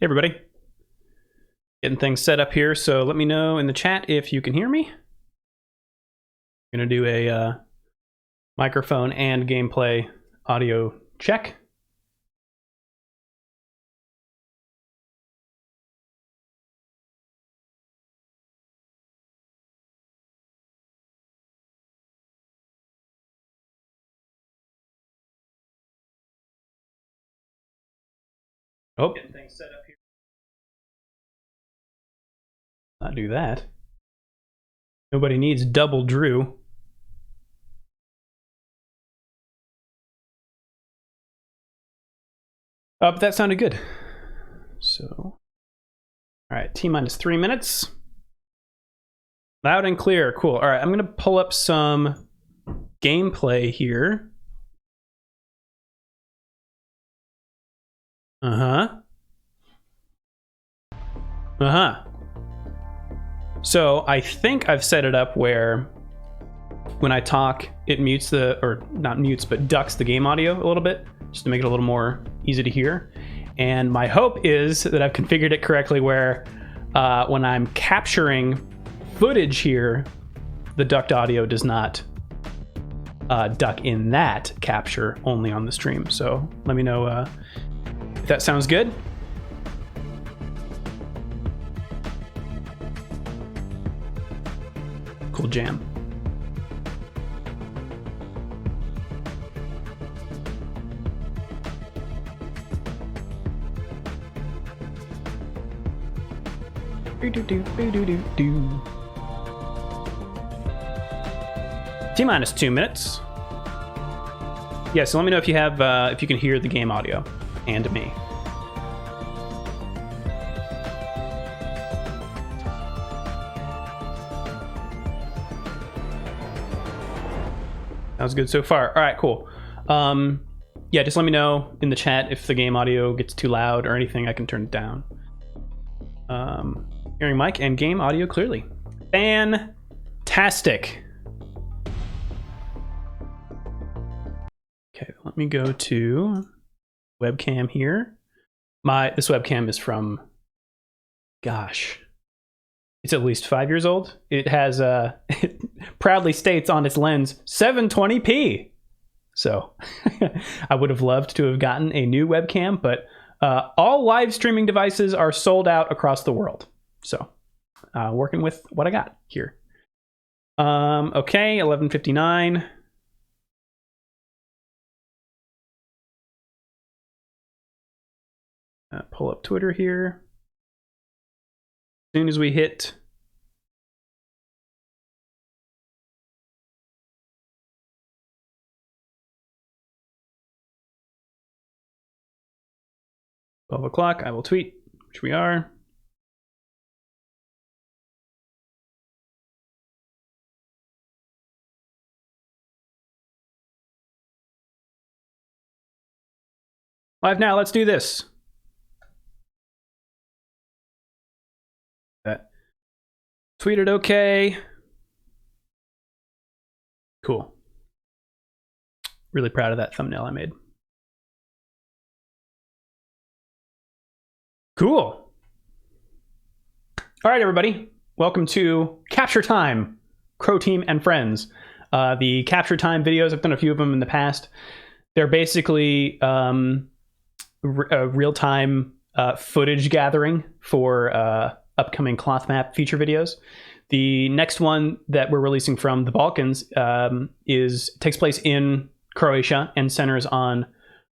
Hey everybody, getting things set up here, so let me know in the chat if you can hear me. I'm gonna do a microphone and gameplay audio check. Oh, getting things set up here. Not do that. Nobody needs double Drew. Oh, but that sounded good. So, all right, T-minus 3 minutes. Loud and clear, cool. All right, I'm gonna pull up some gameplay here. So I think I've set it up where when I talk, it mutes or not mutes, but ducks the game audio a little bit, just to make it a little more easy to hear. And my hope is that I've configured it correctly where when I'm capturing footage here, the ducked audio does not duck in that capture, only on the stream. So let me know if that sounds good. Cool jam. T-minus 2 minutes. Yeah, so let me know if you have if you can hear the game audio and me. Sounds good so far. All right, cool. Yeah, just let me know in the chat if the game audio gets too loud or anything. I can turn it down. Hearing mic and game audio clearly. Fantastic. Okay, let me go to webcam here. This webcam is from, gosh, it's at least 5 years old. It has it proudly states on its lens 720p. So I would have loved to have gotten a new webcam, but all live streaming devices are sold out across the world. So working with what I got here. Okay, 11:59. Pull up Twitter here. As soon as we hit o'clock, I will tweet, which we are. Live now, let's do this. Tweeted okay. Cool. Really proud of that thumbnail I made. Cool. All right, everybody. Welcome to Capture Time, Croteam and Friends. The Capture Time videos, I've done a few of them in the past. They're basically real-time footage gathering for upcoming cloth map feature videos. The next one that we're releasing from the Balkans takes place in Croatia and centers on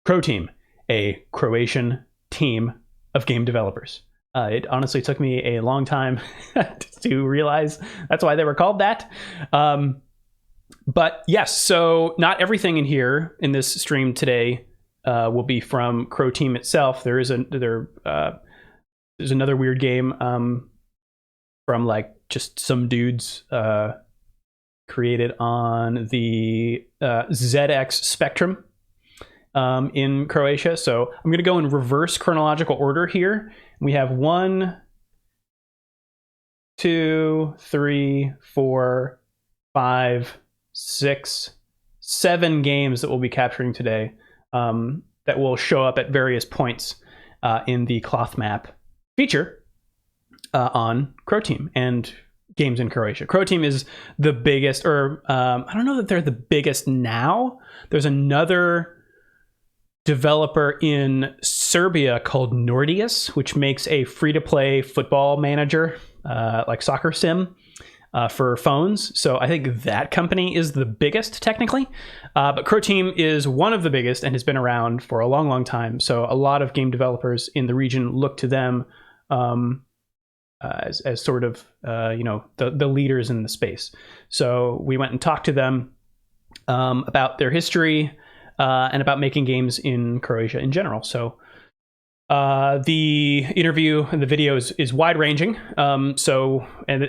Croteam, a Croatian team of game developers. It honestly took me a long time to realize that's why they were called that. But yes, so not everything in here in this stream today will be from Croteam itself. There's another weird game from like just some dudes created on the ZX Spectrum in Croatia. So I'm going to go in reverse chronological order here. We have 1, 2, 3, 4, 5, 6, 7 games that we'll be capturing today that will show up at various points. in the cloth map feature on Croteam and games in Croatia. Croteam is the biggest, or I don't know that they're the biggest now. There's another developer in Serbia called Nordeus, which makes a free-to-play football manager, like soccer sim, for phones. So I think that company is the biggest technically, but Croteam is one of the biggest and has been around for a long, long time. So a lot of game developers in the region look to them as sort of the leaders in the space. So we went and talked to them about their history and about making games in Croatia in general. So the interview and the video is wide ranging. And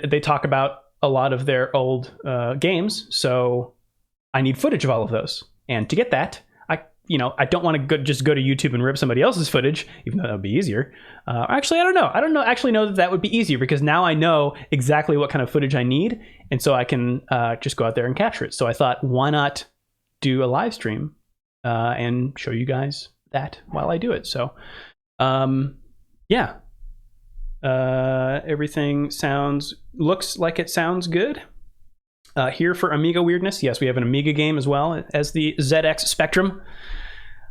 they talk about a lot of their old games. So I need footage of all of those. And to get that, I don't want to just go to YouTube and rip somebody else's footage, even though that would be easier. Actually, I don't know. I don't actually know that would be easier, because now I know exactly what kind of footage I need. And so I can just go out there and capture it. So I thought, why not do a live stream and show you guys that while I do it? So, yeah. Everything looks like it sounds good. Here for Amiga weirdness, yes, we have an Amiga game as well as the ZX Spectrum.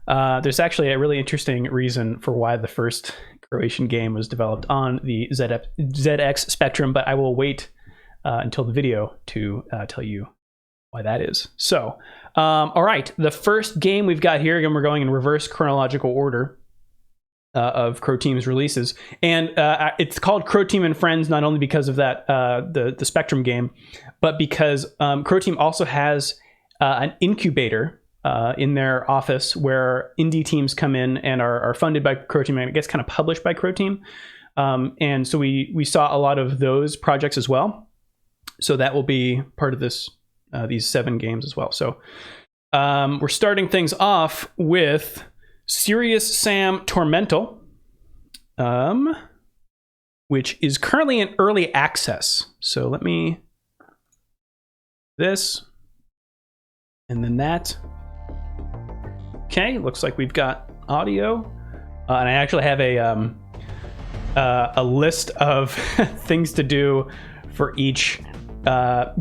There's actually a really interesting reason for why the first Croatian game was developed on the ZX Spectrum, but I will wait until the video to tell you why that is. So, all right, the first game we've got here, again, we're going in reverse chronological order of Croteam's releases, and it's called Croteam and Friends not only because of that the Spectrum game, but because Croteam also has an incubator in their office where indie teams come in and are funded by Croteam, and it gets kind of published by Croteam, and so we saw a lot of those projects as well. So that will be part of this these 7 games as well. So we're starting things off with Serious Sam Tormental, which is currently in early access. So let me this and then that. Okay, looks like we've got audio, and I actually have a list of things to do for each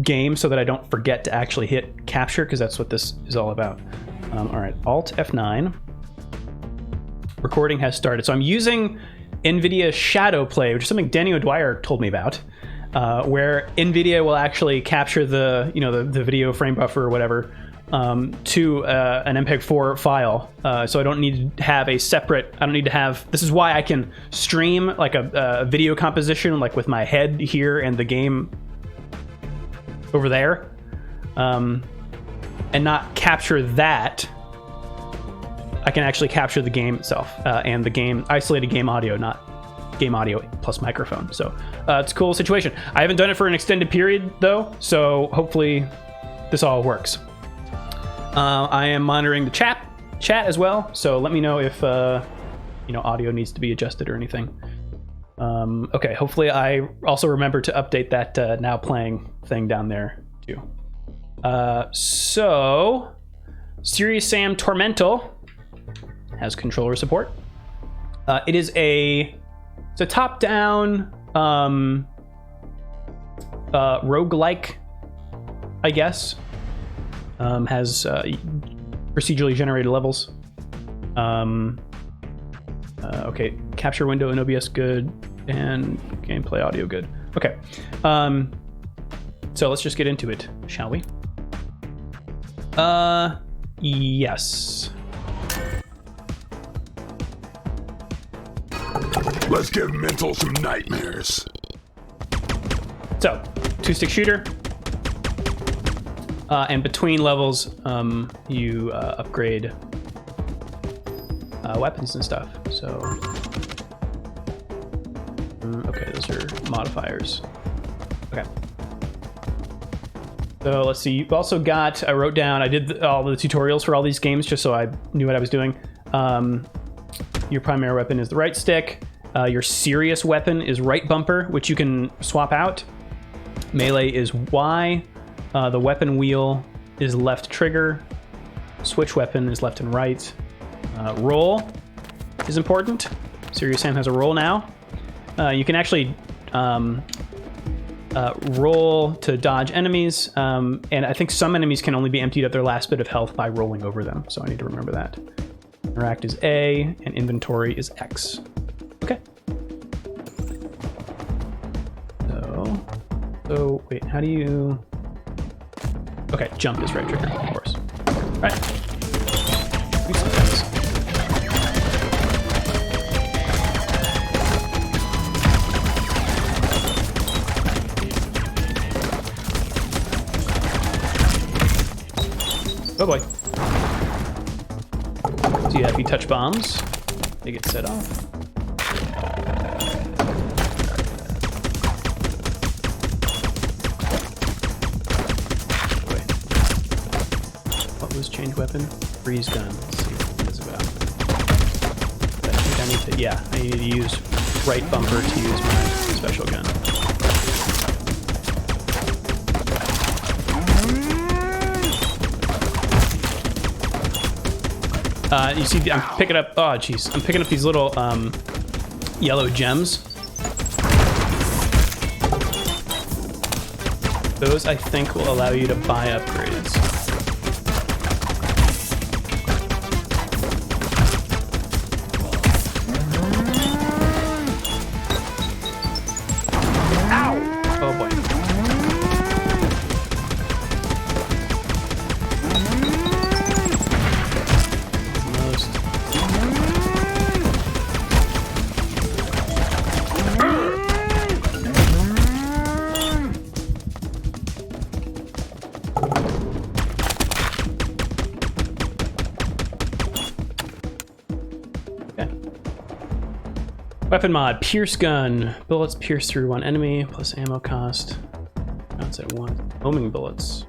game so that I don't forget to actually hit capture, because that's what this is all about. All right, Alt F9. Recording has started. So I'm using NVIDIA Shadow Play, which is something Danny O'Dwyer told me about, where NVIDIA will actually capture the video frame buffer or whatever to an MPEG-4 file. So I don't need to have this is why I can stream like a video composition, like with my head here and the game over there, and not capture that. I can actually capture the game itself and the game isolated game audio, not game audio plus microphone. So it's a cool situation. I haven't done it for an extended period though, so hopefully this all works. I am monitoring the chat as well, so let me know if audio needs to be adjusted or anything. Okay, hopefully I also remember to update that now playing thing down there too. So Serious Sam Tormental has controller support. It's a top-down roguelike, I guess. Has procedurally generated levels. Okay, capture window in OBS good, and gameplay audio good. Okay, so let's just get into it, shall we? Yes. Let's give Mental some nightmares. So, 2-stick shooter. And between levels, you upgrade weapons and stuff. So, okay, those are modifiers. Okay. So let's see. You've also got. I wrote down. I did all the tutorials for all these games just so I knew what I was doing. Your primary weapon is the right stick. Your serious weapon is right bumper, which you can swap out. Melee is Y. The weapon wheel is left trigger. Switch weapon is left and right. Roll is important. Serious Sam has a roll now. You can actually roll to dodge enemies, and I think some enemies can only be emptied of their last bit of health by rolling over them, so I need to remember that. Interact is A, and inventory is X. Okay. So wait, how do you... Okay, jump is right trigger, of course. All right. Oh boy. So yeah, if you touch bombs, they get set off. What was change weapon? Freeze gun. Let's see what it's about. I think I need to, yeah, I need to use right bumper to use my special gun. You see, I'm picking up, oh jeez, I'm picking up these little yellow gems. Those, I think, will allow you to buy upgrades. Ow! Oh boy. Weapon mod, pierce gun. Bullets pierce through one enemy, plus ammo cost. That's at one. Homing bullets.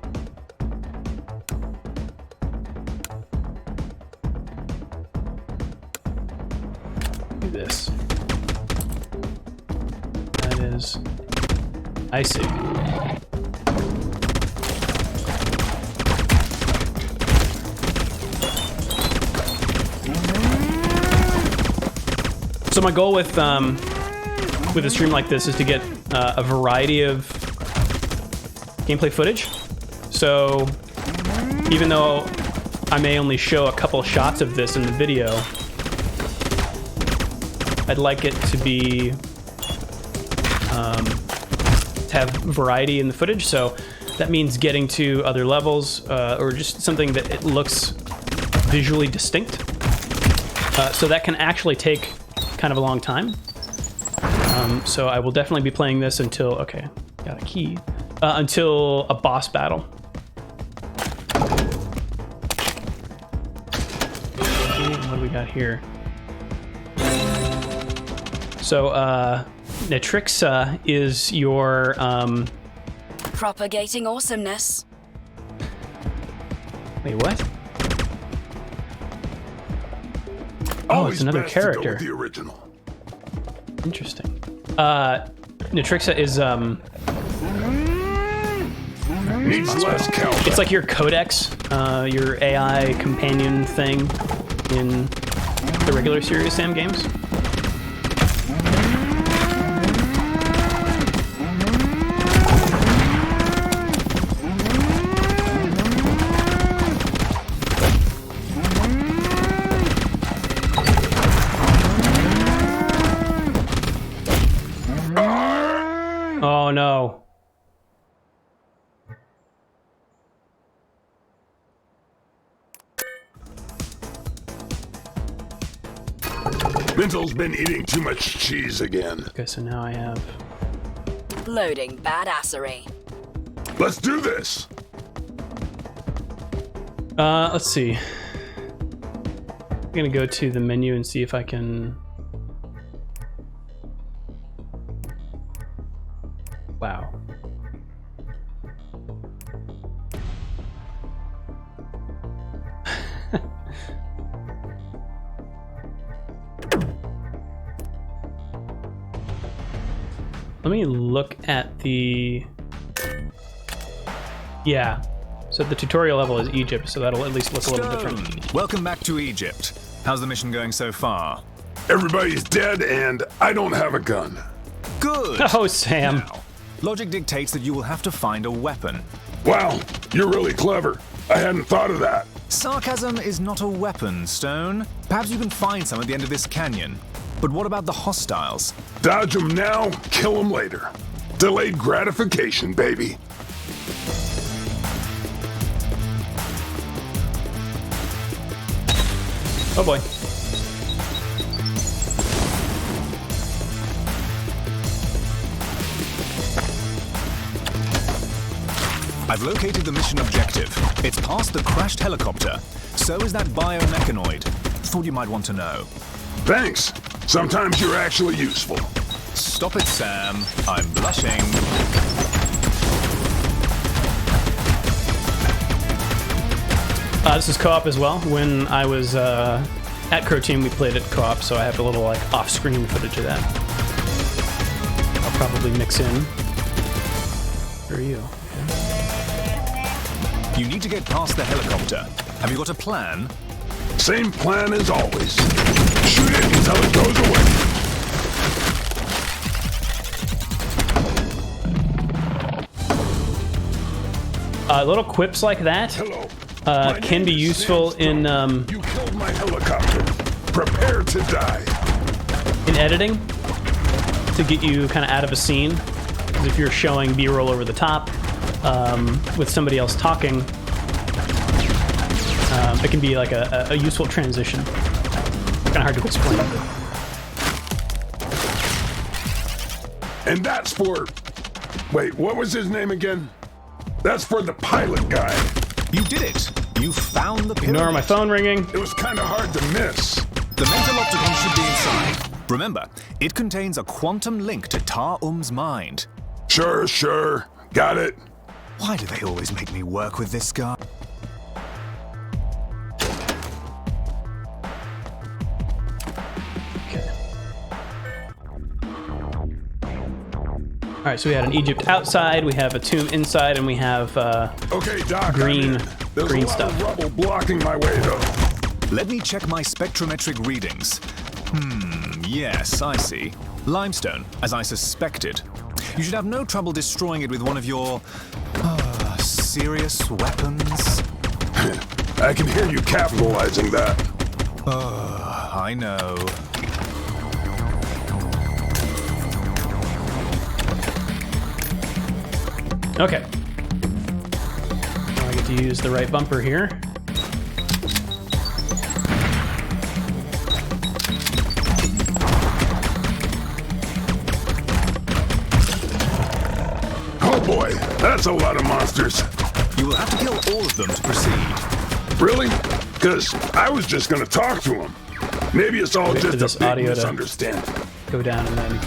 Do this. That is... I see. So my goal with a stream like this is to get a variety of gameplay footage. So even though I may only show a couple shots of this in the video, I'd like it to be to have variety in the footage. So that means getting to other levels or just something that it looks visually distinct. So that can actually take kind of a long time. So I will definitely be playing this until, okay, got a key, until a boss battle. Okay, what do we got here? So Natrixa is your... propagating awesomeness. Wait, what? Oh, it's another character. The original. Interesting. Natrixa is it's like your codex, your AI companion thing in the regular Serious Sam games. Oh no. Mental's been eating too much cheese again. Okay, so now I have... Loading badassery. Let's do this! Let's see. I'm gonna go to the menu and see if I can... Wow. Let me look at the... Yeah. So the tutorial level is Egypt, so that'll at least look a little different. Welcome back to Egypt. How's the mission going so far? Everybody's dead and I don't have a gun. Good. Oh, Sam. Now, logic dictates that you will have to find a weapon. Wow, you're really clever. I hadn't thought of that. Sarcasm is not a weapon, Stone. Perhaps you can find some at the end of this canyon. But what about the hostiles? Dodge them now, kill them later. Delayed gratification, baby. Oh boy. I've located the mission objective. It's past the crashed helicopter. So is that biomechanoid. Thought you might want to know. Thanks. Sometimes you're actually useful. Stop it, Sam. I'm blushing. This is co-op as well. When I was at Croteam, we played it co-op, so I have a little like off-screen footage of that. I'll probably mix in for you. You need to get past the helicopter. Have you got a plan? Same plan as always. Shoot it until it goes away. Little quips like that Hello. My can name be is useful Sam Stone. You killed my helicopter. Prepare to die. in editing to get you kind of out of a scene. Because if you're showing B-roll over the top with somebody else talking, it can be like a useful transition. Kind of hard to explain. And that's for... Wait, what was his name again? That's for the pilot guy. You did it. You found the pyramid. Ignore my phone ringing. It was kind of hard to miss. The mental opticon should be inside. Remember, it contains a quantum link to Tar-Um's mind. Sure. Got it. Why do they always make me work with this guy? All right, so we had an Egypt outside, we have a tomb inside, and we have Okay, Doc. green There's green a lot stuff. of rubble blocking my way, though. Let me check my spectrometric readings. Yes, I see. Limestone, as I suspected. You should have no trouble destroying it with one of your... serious weapons. I can hear you capitalizing that. I know. Okay. Now I get to use the right bumper here. Oh boy, that's a lot of monsters. You will have to kill all of them to proceed. Really? Because I was just going to talk to him. Maybe it's all Wait for just this a big audio to- misunderstanding. Go down and then...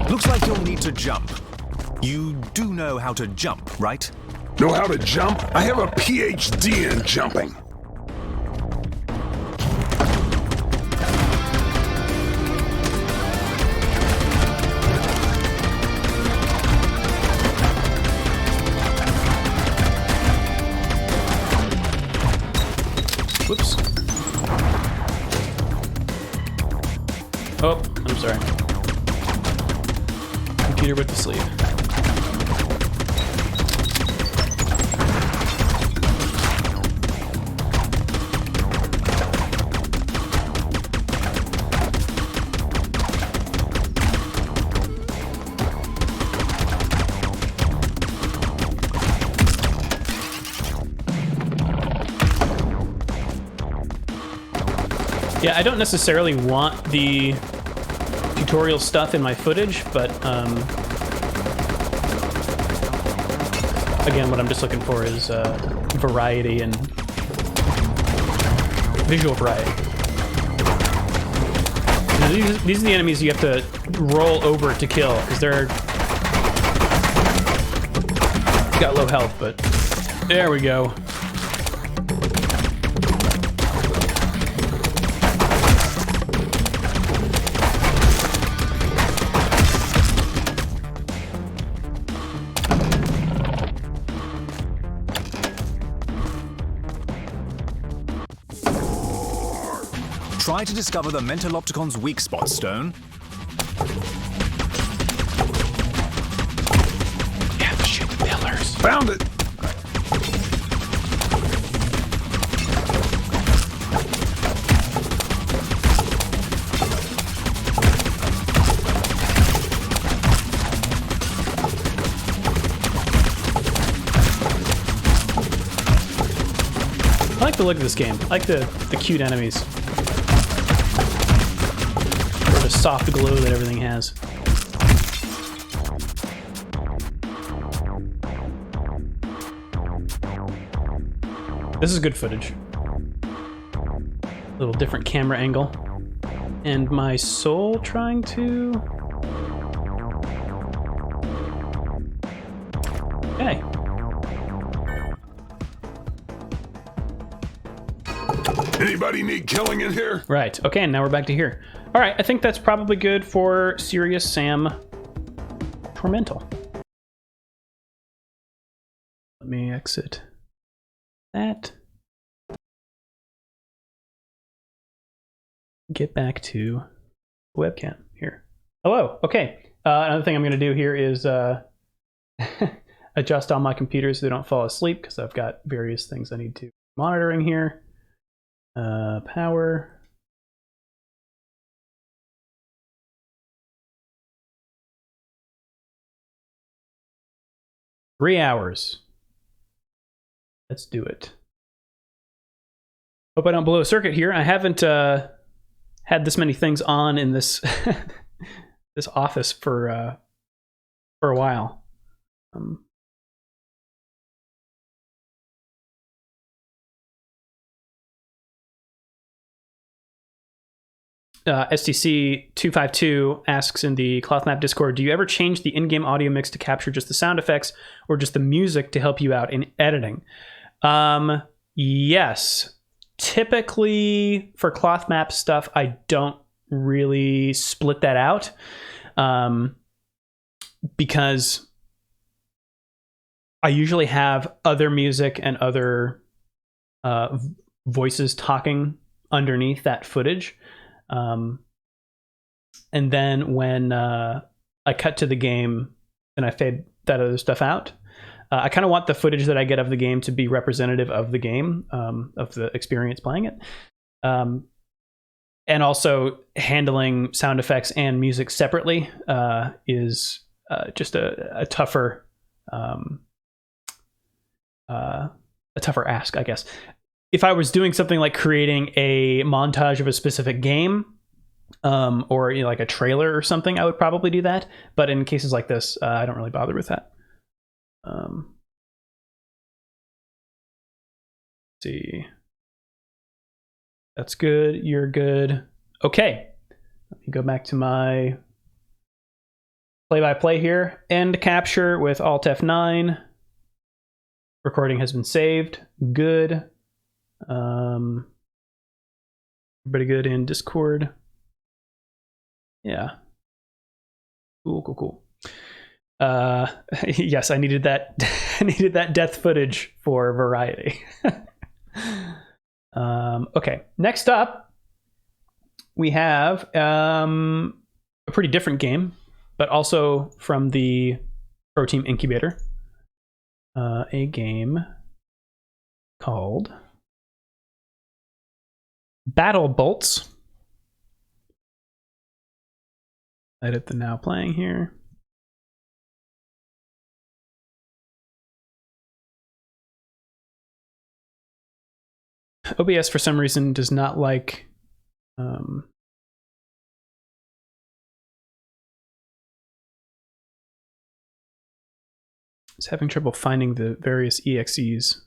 Looks like you'll need to jump. You do know how to jump, right? Know how to jump? I have a PhD in jumping. Whoops. Oh, I'm sorry. Computer went to sleep. Yeah, I don't necessarily want the tutorial stuff in my footage, but again, what I'm just looking for is variety and visual variety. Now, these are the enemies you have to roll over to kill, because they're got low health, but there we go. Try to discover the Mentalopticon's weak spot, Stone. Yeah, shoot the pillars. Found it! I like the look of this game. I like the cute enemies. Or the soft glow that everything has. This is good footage. A little different camera angle. And my soul trying to... Okay. Anybody need killing in here? Right. Okay, and now we're back to here. All right, I think that's probably good for Serious Sam Tormental. Let me exit that. Get back to the webcam here. Hello. Okay. Another thing I'm going to do here is adjust all my computers so they don't fall asleep, because I've got various things I need to monitoring here. Power. Three hours. Let's do it. Hope I don't blow a circuit here. I haven't had this many things on in this this office for a while. STC252 asks in the ClothMap Discord, do you ever change the in-game audio mix to capture just the sound effects or just the music to help you out in editing? Yes. Typically, for ClothMap stuff, I don't really split that out because I usually have other music and other voices talking underneath that footage. And then when I cut to the game and I fade that other stuff out, I kind of want the footage that I get of the game to be representative of the game, of the experience playing it. And also handling sound effects and music separately is just a tougher ask, I guess. If I was doing something like creating a montage of a specific game, or like a trailer or something, I would probably do that. But in cases like this, I don't really bother with that. Let's see. That's good. You're good. Okay. Let me go back to my play-by-play here. End capture with Alt F9. Recording has been saved. Good. Everybody good in Discord? Yeah. Cool. Yes, I needed that. I needed that death footage for variety. Okay. Next up, we have a pretty different game, but also from the Croteam incubator. A game called Battle Bolts. Edit the now playing here. OBS for some reason does not like it's having trouble finding the various EXEs.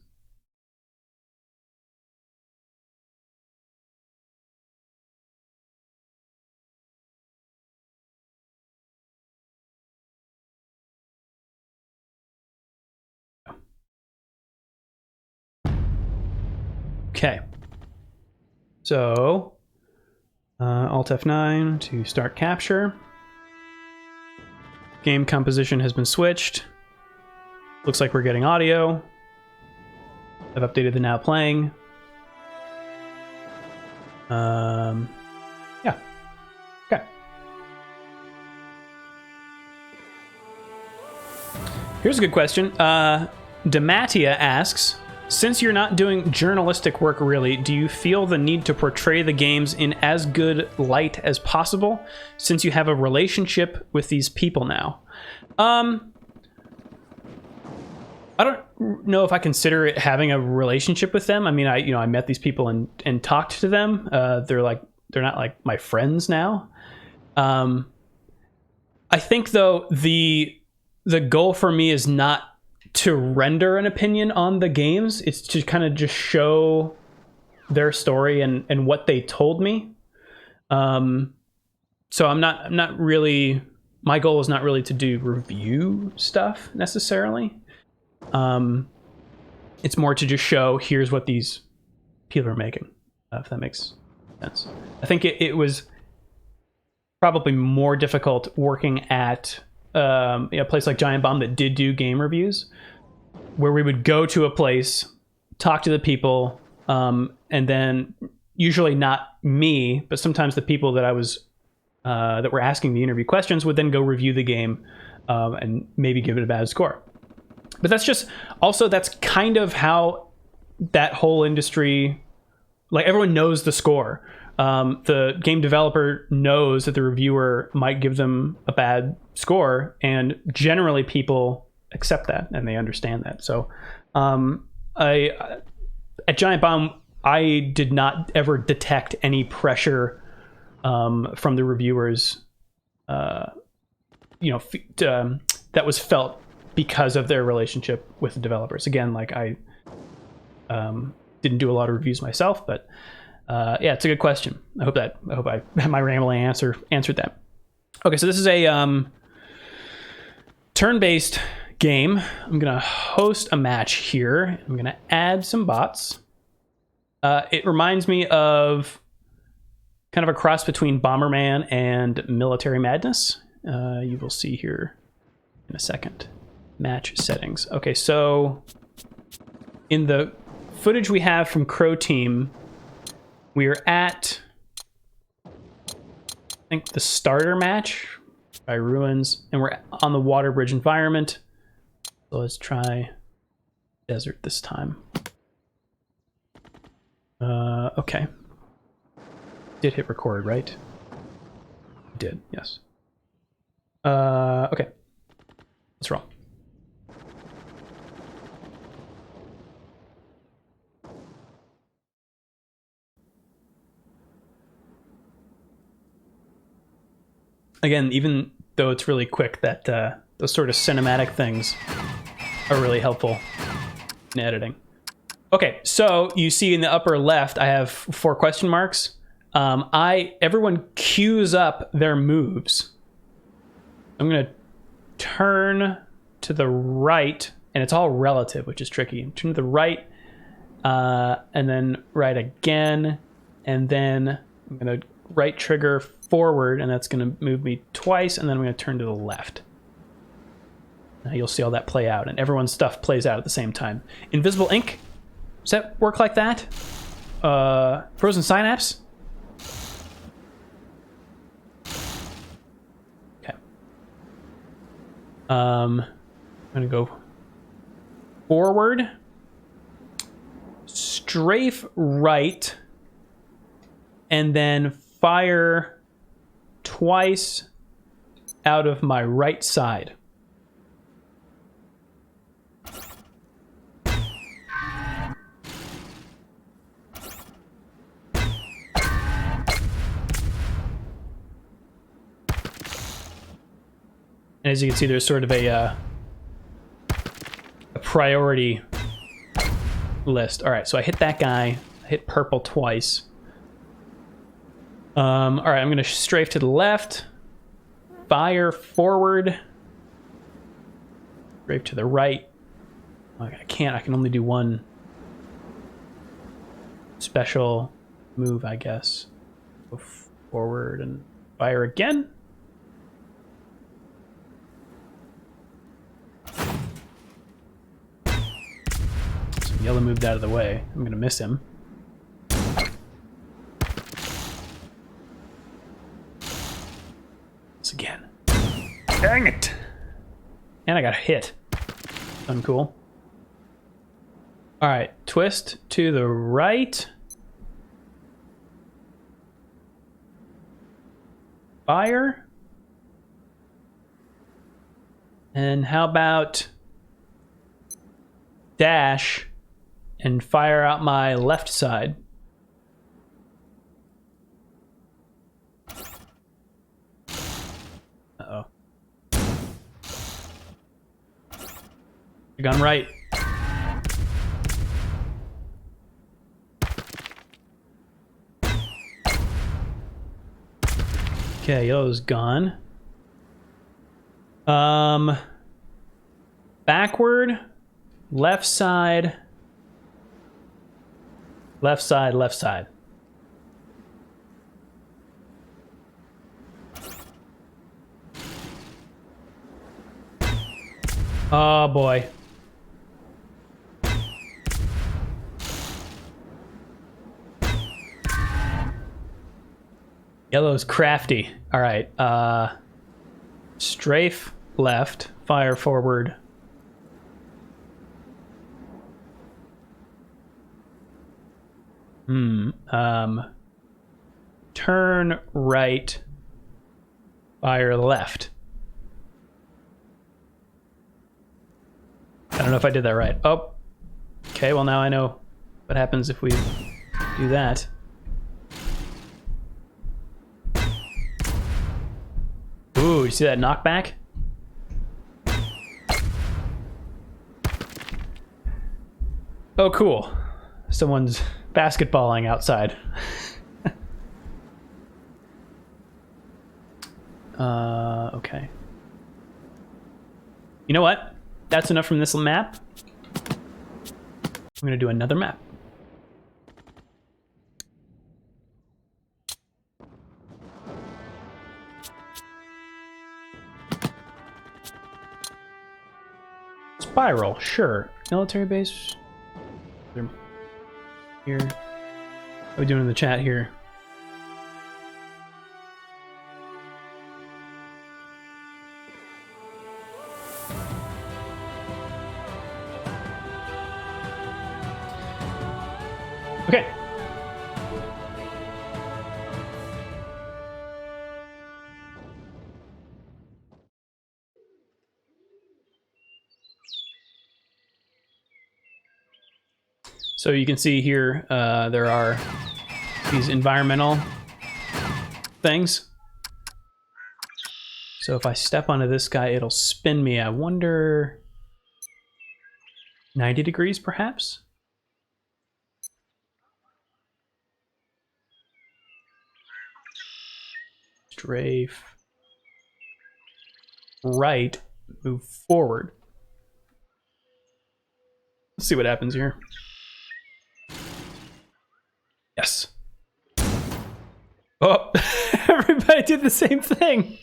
Okay, so Alt F9 to start capture. Game composition has been switched. Looks like we're getting audio. I've updated the now playing. Yeah. Okay. Here's a good question. Dematia asks, since you're not doing journalistic work really, do you feel the need to portray the games in as good light as possible since you have a relationship with these people now? I don't know if I consider it having a relationship with them. I mean, I met these people and talked to them. They're not like my friends now. I think though the goal for me is not to render an opinion on the games. It's to kind of just show their story and what they told me. So I'm not really, my goal is not really to do review stuff necessarily. It's more to just show, here's what these people are making, if that makes sense. I think it was probably more difficult working at a place like Giant Bomb that did do game reviews, where we would go to a place, talk to the people, and then usually not me, but sometimes the people that I was that were asking the interview questions would then go review the game and maybe give it a bad score. But that's kind of how that whole industry, like everyone knows the score. The game developer knows that the reviewer might give them a bad score, and generally people accept that and they understand that. So at Giant Bomb, I did not ever detect any pressure from the reviewers, that was felt because of their relationship with the developers. Again, like I didn't do a lot of reviews myself, but yeah, it's a good question. I hope my rambling answered that. Okay, so this is a turn-based game. I'm gonna host a match here. I'm gonna add some bots. It reminds me of kind of a cross between Bomberman and Military Madness. You will see here in a second. Match settings. Okay, so in the footage we have from Croteam, we are at, I think, the starter match by Ruins, and we're on the water bridge environment. So let's try desert this time. Okay. Did hit record, right? Did, yes. Okay. Let's roll. Again, even though it's really quick, that those sort of cinematic things are really helpful in editing. Okay, so you see in the upper left, I have 4 question marks. Everyone queues up their moves. I'm gonna turn to the right, and it's all relative, which is tricky. Turn to the right, and then right again, and then I'm gonna right trigger forward, and that's going to move me twice, and then I'm going to turn to the left. Now you'll see all that play out, and everyone's stuff plays out at the same time. Invisible ink, does that work like that? Frozen synapse? Okay. I'm going to go forward, strafe right, and then fire twice out of my right side. And as you can see, there's sort of a priority list. All right, so I hit that guy. I hit purple twice. All right, I'm going to strafe to the left, fire forward, strafe to the right. I can only do one special move, I guess. Go forward and fire again. So yellow moved out of the way. I'm going to miss him. And I got hit. Uncool. Alright, twist to the right. Fire. And how about dash and fire out my left side? Uh-oh. Gun right. Okay, yellow's gone. Backward, left side, left side, left side. Oh boy. Yellow's crafty. All right. Strafe left, fire forward. Turn right, fire left. I don't know if I did that right. Oh, okay. Well, now I know what happens if we do that. Ooh, you see that knockback? Oh, cool. Someone's basketballing outside. Okay. You know what? That's enough from this map. I'm gonna do another map. Spiral, sure. Military base. Here. What are we doing in the chat here? Okay. So you can see here, there are these environmental things. So if I step onto this guy, it'll spin me. I wonder, 90 degrees perhaps? Strafe. Right, move forward. Let's see what happens here. Yes. Oh, everybody did the same thing.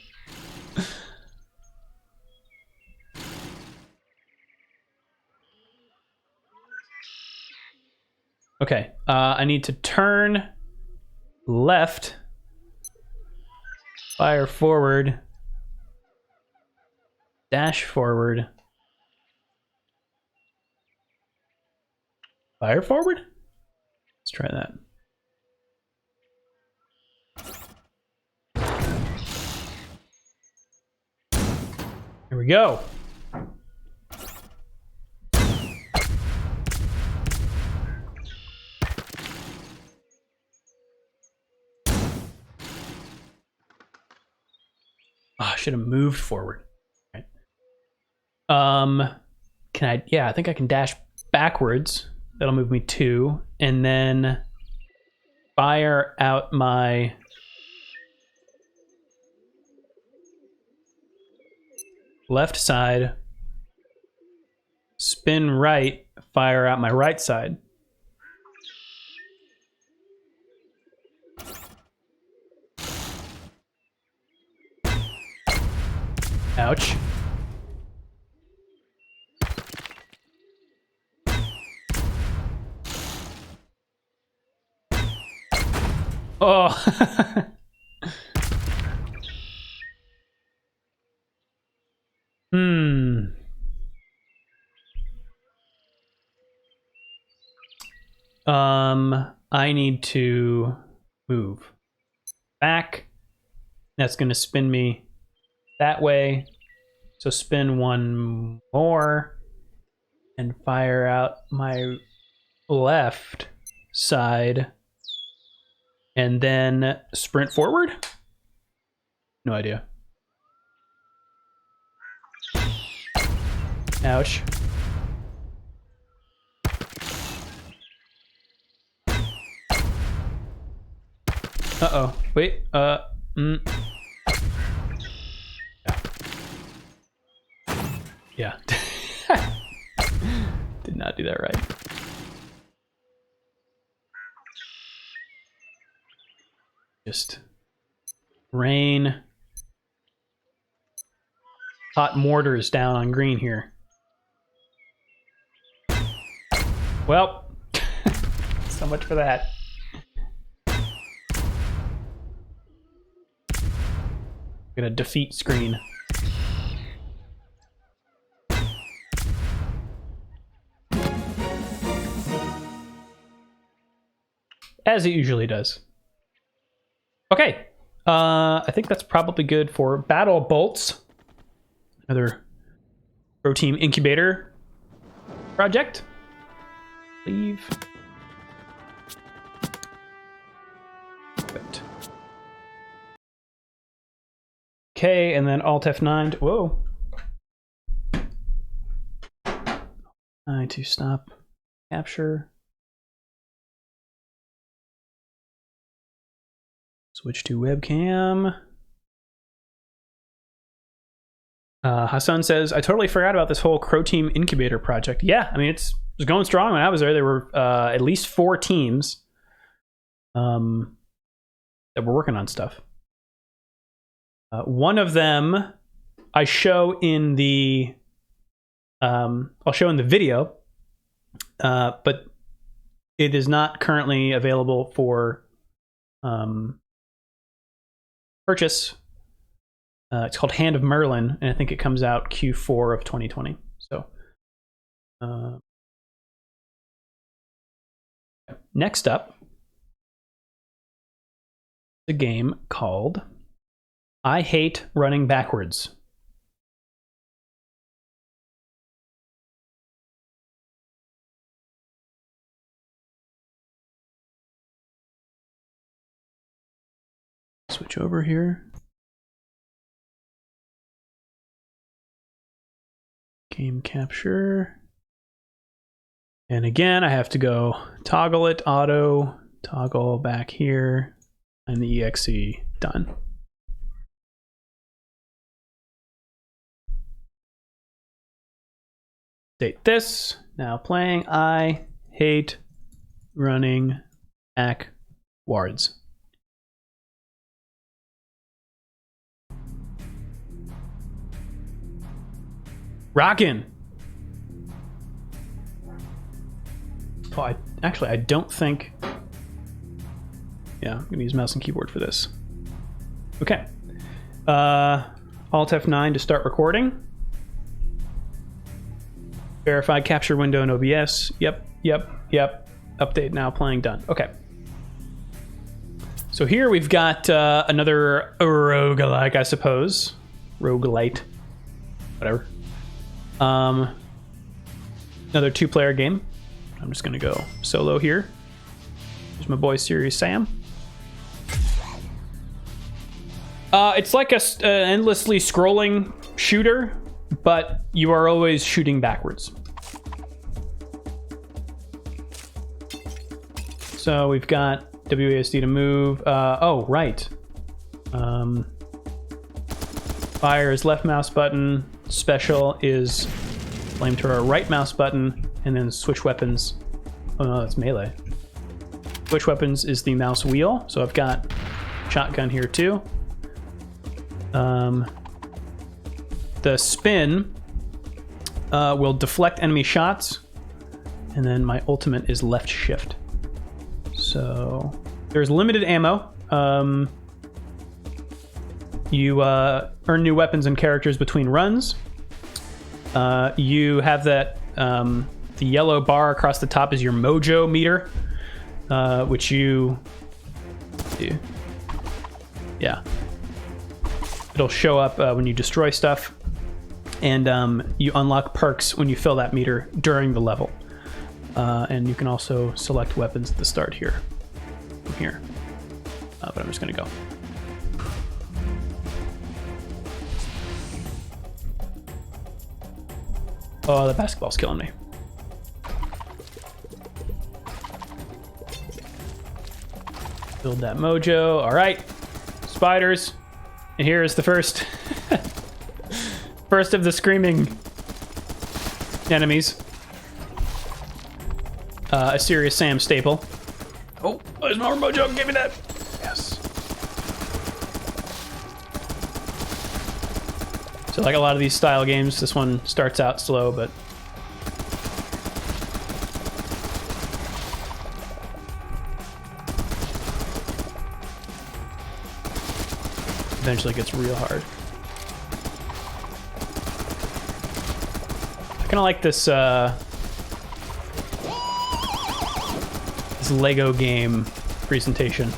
Okay, I need to turn left, fire forward, dash forward, fire forward? Let's try that. Here we go. Oh, I should have moved forward. Right. Can I? Yeah, I think I can dash backwards. That'll move me 2, and then fire out my left side, spin right, fire out my right side. Ouch. Oh. I need to move back. That's going to spin me that way. So spin one more and fire out my left side and then sprint forward? No idea. Ouch. Uh-oh. Wait. Yeah. Did not do that right. Just rain. Hot mortars down on green here. Well, so much for that. Gonna defeat screen. As it usually does. Okay. I think that's probably good for Battle Bolts. Another Croteam incubator project. Leave. Good. Okay, and then Alt F9. Whoa. I to stop capture. Switch to webcam. Hassan says, I totally forgot about this whole Croteam incubator project. Yeah, I mean, it was going strong when I was there. There were at least 4 teams that were working on stuff. One of them I show in the I'll show in the video, but it is not currently available for purchase. It's called Hand of Merlin, and I think it comes out Q4 of 2020. So next up, the game called I Hate Running Backwards. Switch over here. Game capture. And again, I have to go toggle it, auto, toggle back here, and the exe done. State this. Now playing I Hate Running Backwards. Rockin'. Oh, I don't think. Yeah, I'm gonna use mouse and keyboard for this. Okay. Alt F9 to start recording. Verified capture window in OBS. Yep. Update now, playing, done. Okay. So here we've got another roguelike, I suppose. Roguelite. Whatever. Another 2-player game. I'm just gonna go solo here. There's my boy Serious Sam. It's like a endlessly scrolling shooter, but you are always shooting backwards. So we've got WASD to move. Oh, right. Fire is left mouse button. Special is flamethrower right mouse button, and then switch weapons. Oh no, that's melee. Switch weapons is the mouse wheel. So I've got shotgun here too. The spin will deflect enemy shots, and then my ultimate is left shift. So there's limited ammo. You earn new weapons and characters between runs. You have that the yellow bar across the top is your mojo meter. which you do. Yeah. It'll show up when you destroy stuff, and you unlock perks when you fill that meter during the level. And you can also select weapons at the start here, from here. But I'm just gonna go. Oh, the basketball's killing me. Build that mojo. All right, spiders. And here is the first, first of the screaming enemies. A serious Sam staple. Oh, there's more mojo. Give me that. Yes. So like a lot of these style games, this one starts out slow, but eventually gets real hard. I kind of like this this Lego game presentation.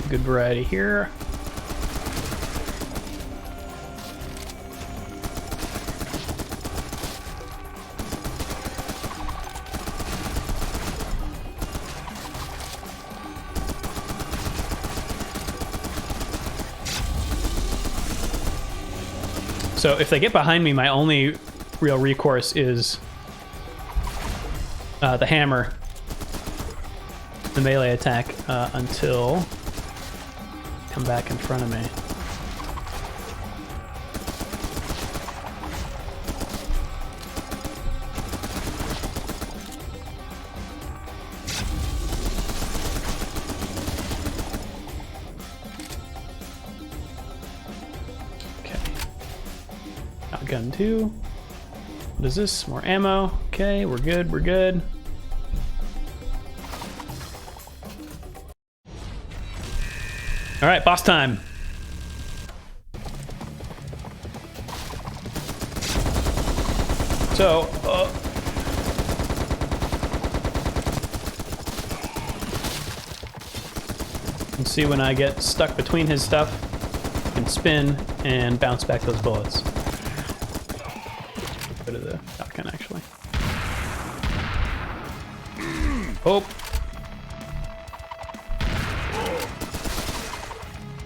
Good variety here. So if they get behind me, my only real recourse is the hammer, the melee attack, until come back in front of me. Okay. Shotgun 2. What is this? More ammo. Okay, we're good, we're good. All right, boss time. So, you can see when I get stuck between his stuff, I can spin and bounce back those bullets. Go to the shotgun, actually. Oh.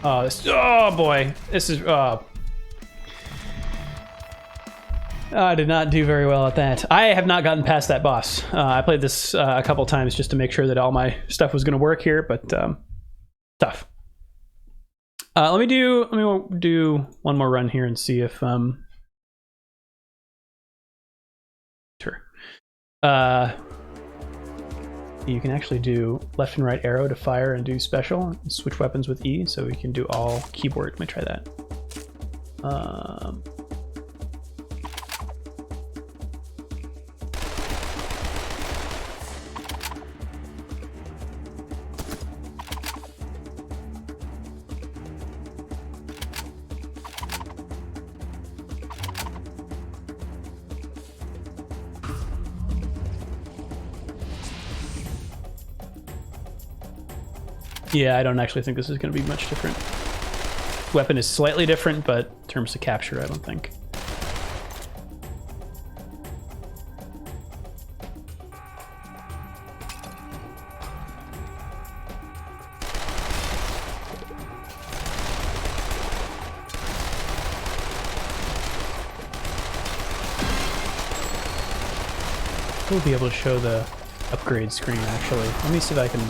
Oh, this, oh boy, this is, I did not do very well at that. I have not gotten past that boss. I played this a couple times just to make sure that all my stuff was going to work here, but tough. Let me do one more run here and see if sure. You can actually do left and right arrow to fire and do special, and switch weapons with E, so we can do all keyboard. Let me try that. Yeah, I don't actually think this is going to be much different. Weapon is slightly different, but in terms of capture, I don't think. We'll be able to show the upgrade screen, actually. Let me see if I can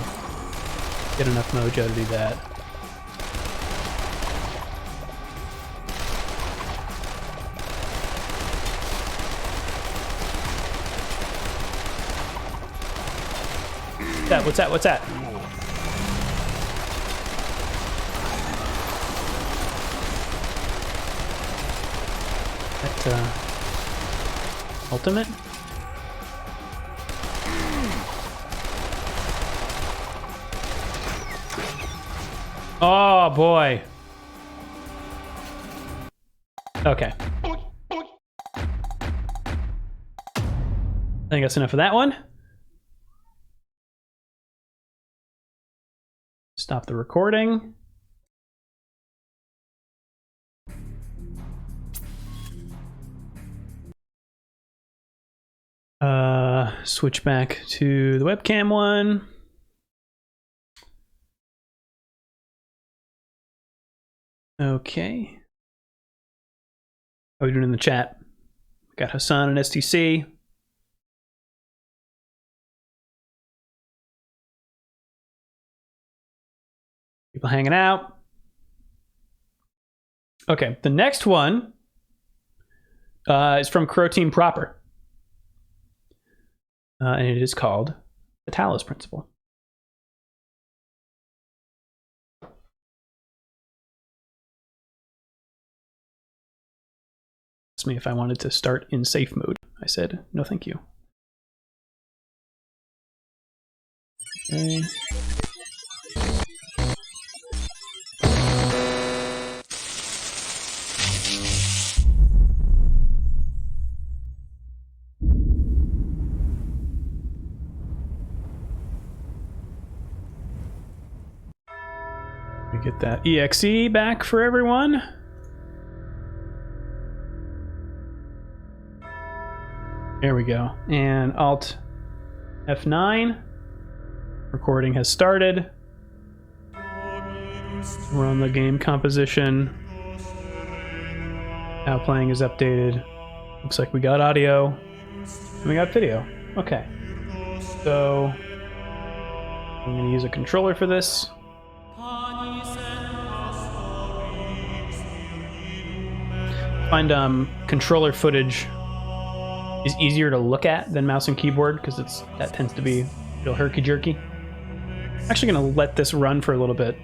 get enough mojo to do that. What's that? What's that? That ultimate? Oh, boy. Okay. I think that's enough of that one. Stop the recording. Switch back to the webcam one. Okay. How are we doing in the chat? We got Hassan and STC. People hanging out. Okay, the next one is from Croteam proper. And it is called the Talos Principle. Asked me if I wanted to start in safe mode. I said, no thank you. Okay. We get that EXE back for everyone. There we go. And Alt F9. Recording has started. We're on the game composition. Now playing is updated. Looks like we got audio. And we got video. Okay. So I'm going to use a controller for this. I find controller footage is easier to look at than mouse and keyboard because that tends to be real herky-jerky. I'm actually going to let this run for a little bit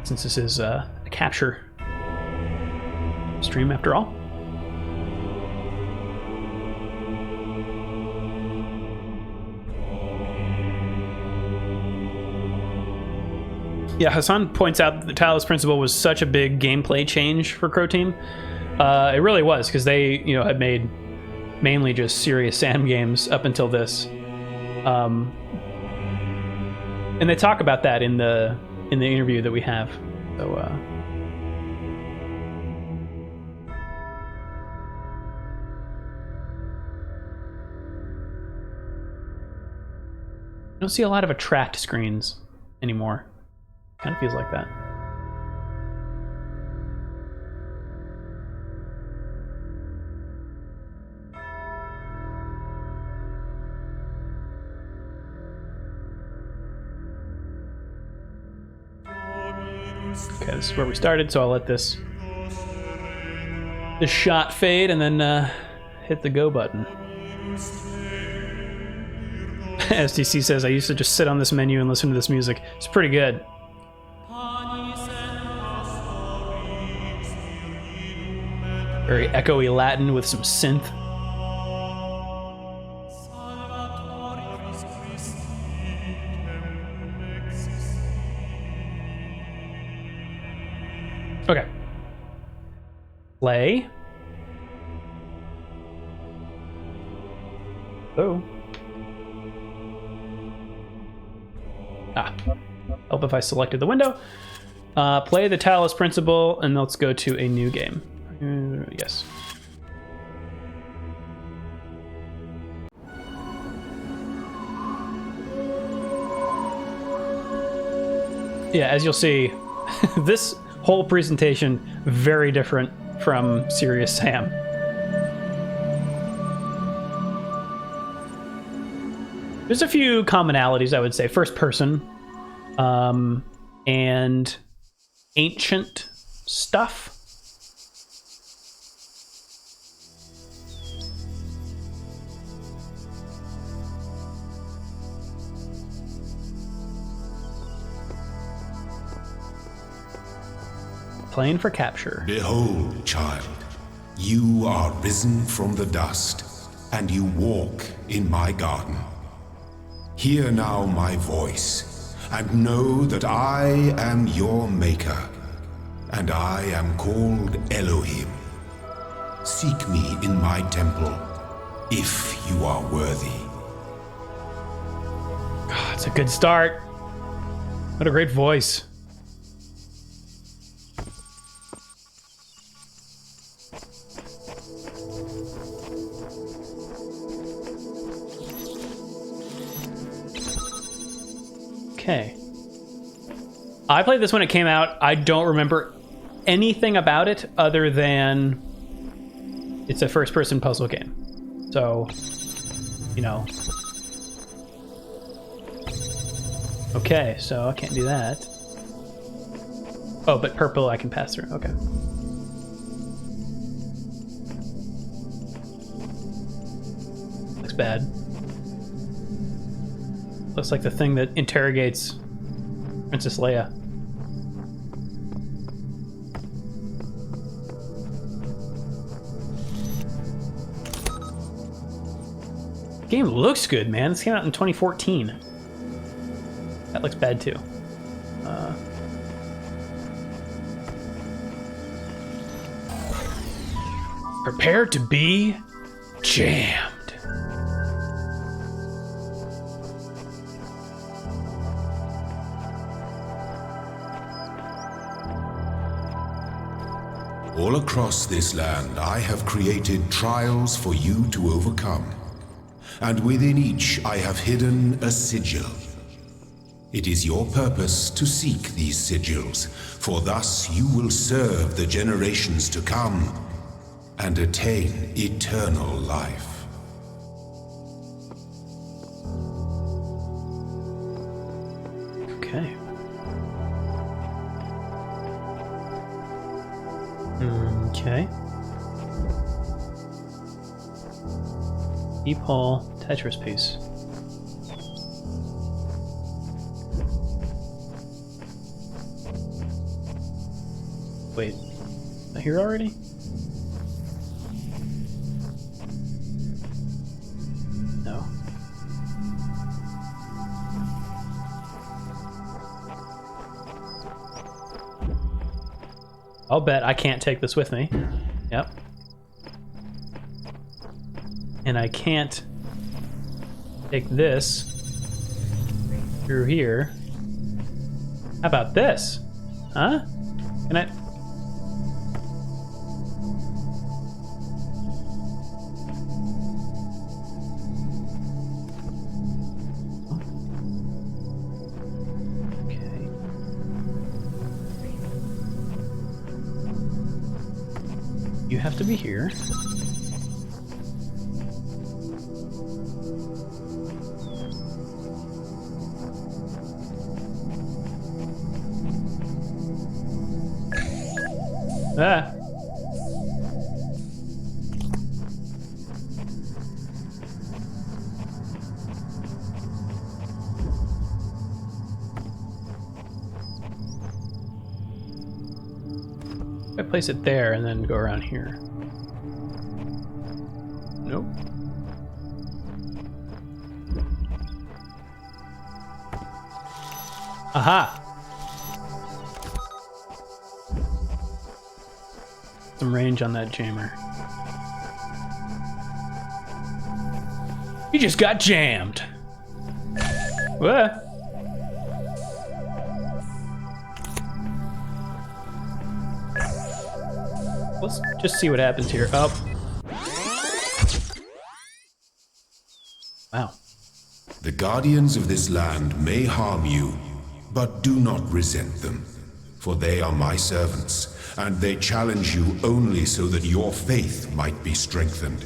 since this is a capture stream after all. Yeah, Hassan points out that the Talos Principle was such a big gameplay change for Croteam. It really was, because they, had made mainly just serious Sam games up until this, and they talk about that in the interview that we have. So, I don't see a lot of attract screens anymore. Kind of feels like that. Okay, this is where we started, so I'll let this shot fade and then hit the go button. STC says, I used to just sit on this menu and listen to this music. It's pretty good. Very echoey Latin with some synth. Okay. Play. Oh. Help if I selected the window. Play the Talos Principle, and let's go to a new game. Yes. Yeah, as you'll see, this whole presentation very different from Serious Sam. There's a few commonalities, I would say. First person, and ancient stuff. Playing for capture. Behold, child, you are risen from the dust, and you walk in my garden. Hear now my voice, and know that I am your maker, and I am called Elohim. Seek me in my temple, if you are worthy. God, it's a good start. What a great voice. Okay. I played this when it came out. I don't remember anything about it other than it's a first-person puzzle game. So, you know. Okay, so I can't do that. Oh, but purple I can pass through. Okay. Looks bad. Looks like the thing that interrogates Princess Leia. The game looks good, man. This came out in 2014. That looks bad too. Prepare to be jammed. All across this land, I have created trials for you to overcome. And within each, I have hidden a sigil. It is your purpose to seek these sigils, for thus you will serve the generations to come and attain eternal life. Okay. Okay. Deep hole Tetris piece. Wait, am I here already? No. I'll bet I can't take this with me. Yep. And I can't take this through here. How about this? Huh? Can I? Okay. You have to be here. Ah. I place it there and then go around here. Nope. Aha! Some range on that jammer. You just got jammed. What? Let's just see what happens here. Up. Wow. The guardians of this land may harm you, but do not resent them, for they are my servants, and they challenge you only so that your faith might be strengthened.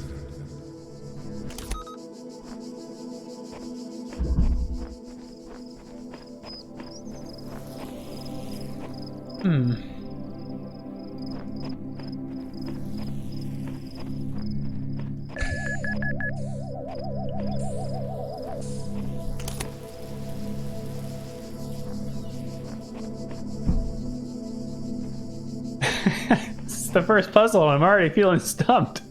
This is the first puzzle and I'm already feeling stumped.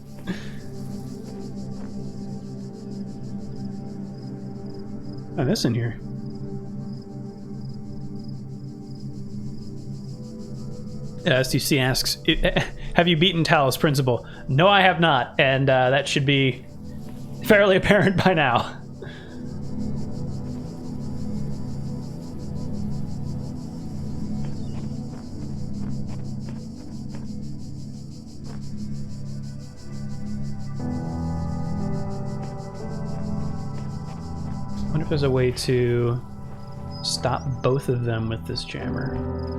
Oh, this in here. STC asks, have you beaten Talos Principle? No, I have not, and that should be fairly apparent by now. I wonder if there's a way to stop both of them with this jammer.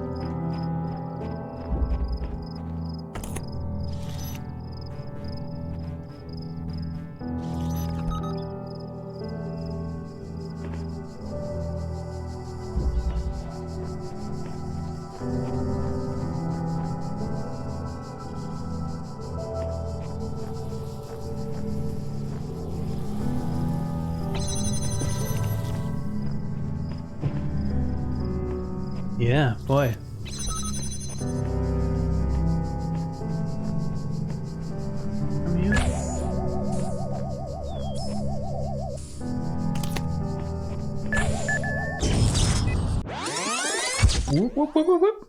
Yeah, boy. From you? Whoop, whoop, whoop, whoop, whoop.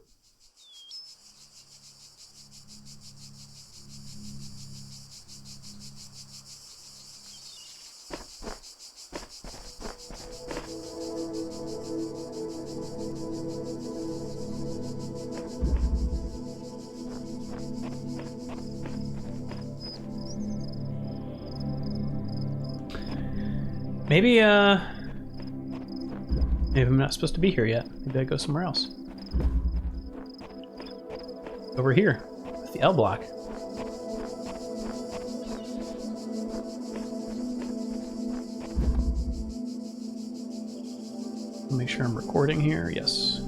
Maybe I'm not supposed to be here yet. Maybe I go somewhere else. Over here, with the L block. Make sure I'm recording here. Yes.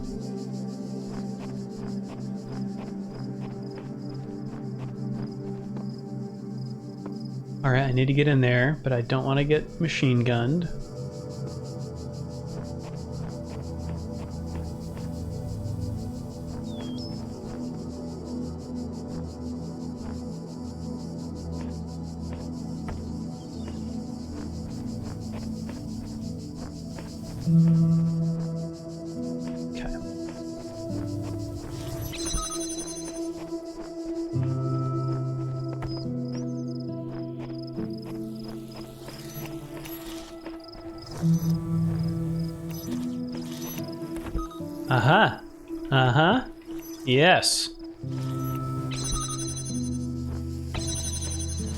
Alright, I need to get in there, but I don't want to get machine gunned. Okay. Uh-huh. Uh-huh. Yes.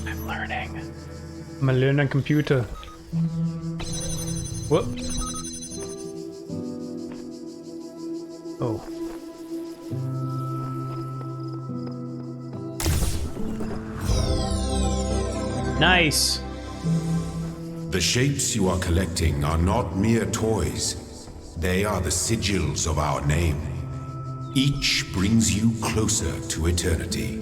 I'm learning. I'm a learning computer. Whoop. Oh. Nice. The shapes you are collecting are not mere toys. They are the sigils of our name. Each brings you closer to eternity.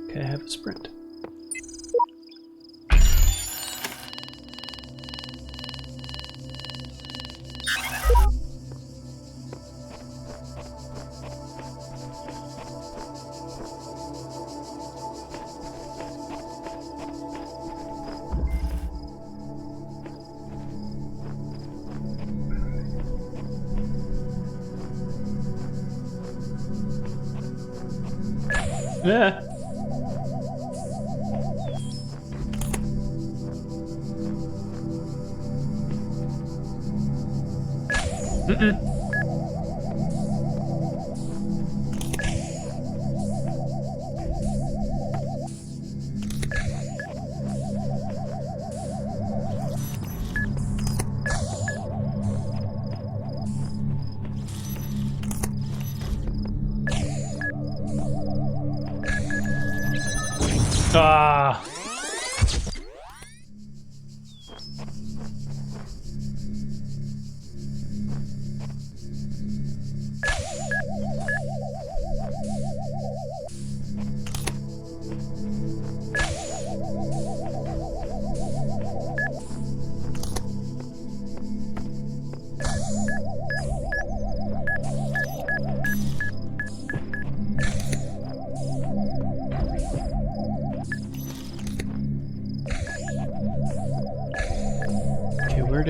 Okay, I have a sprint. Yeah. Ah.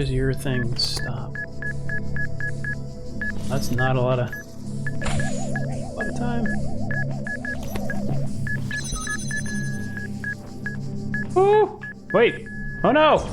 does your thing stop? That's not a lot of time. Ooh! Wait! Oh no!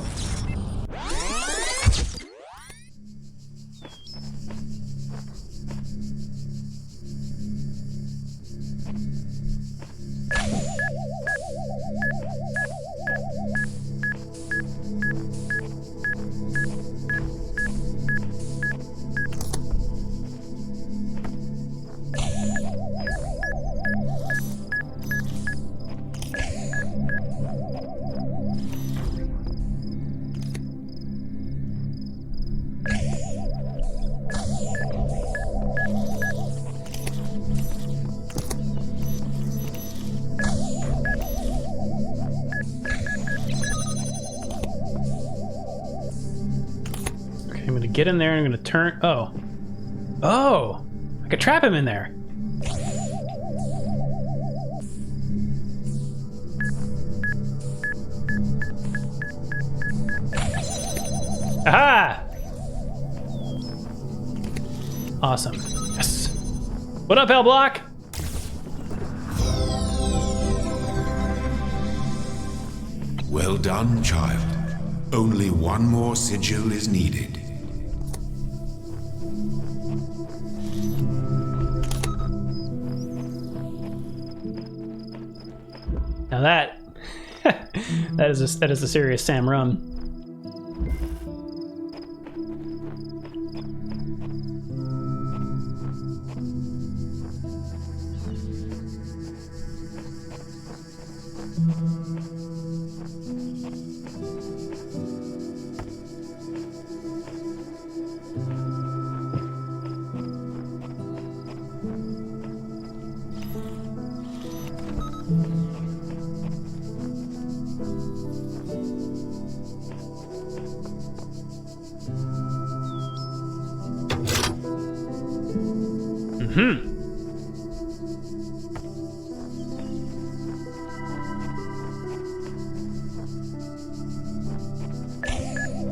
I'm gonna get in there and I'm gonna turn. Oh. Oh! I could trap him in there. Aha! Awesome. Yes. What up, L Block? Well done, child. Only one more sigil is needed. Now that that is a serious Sam run.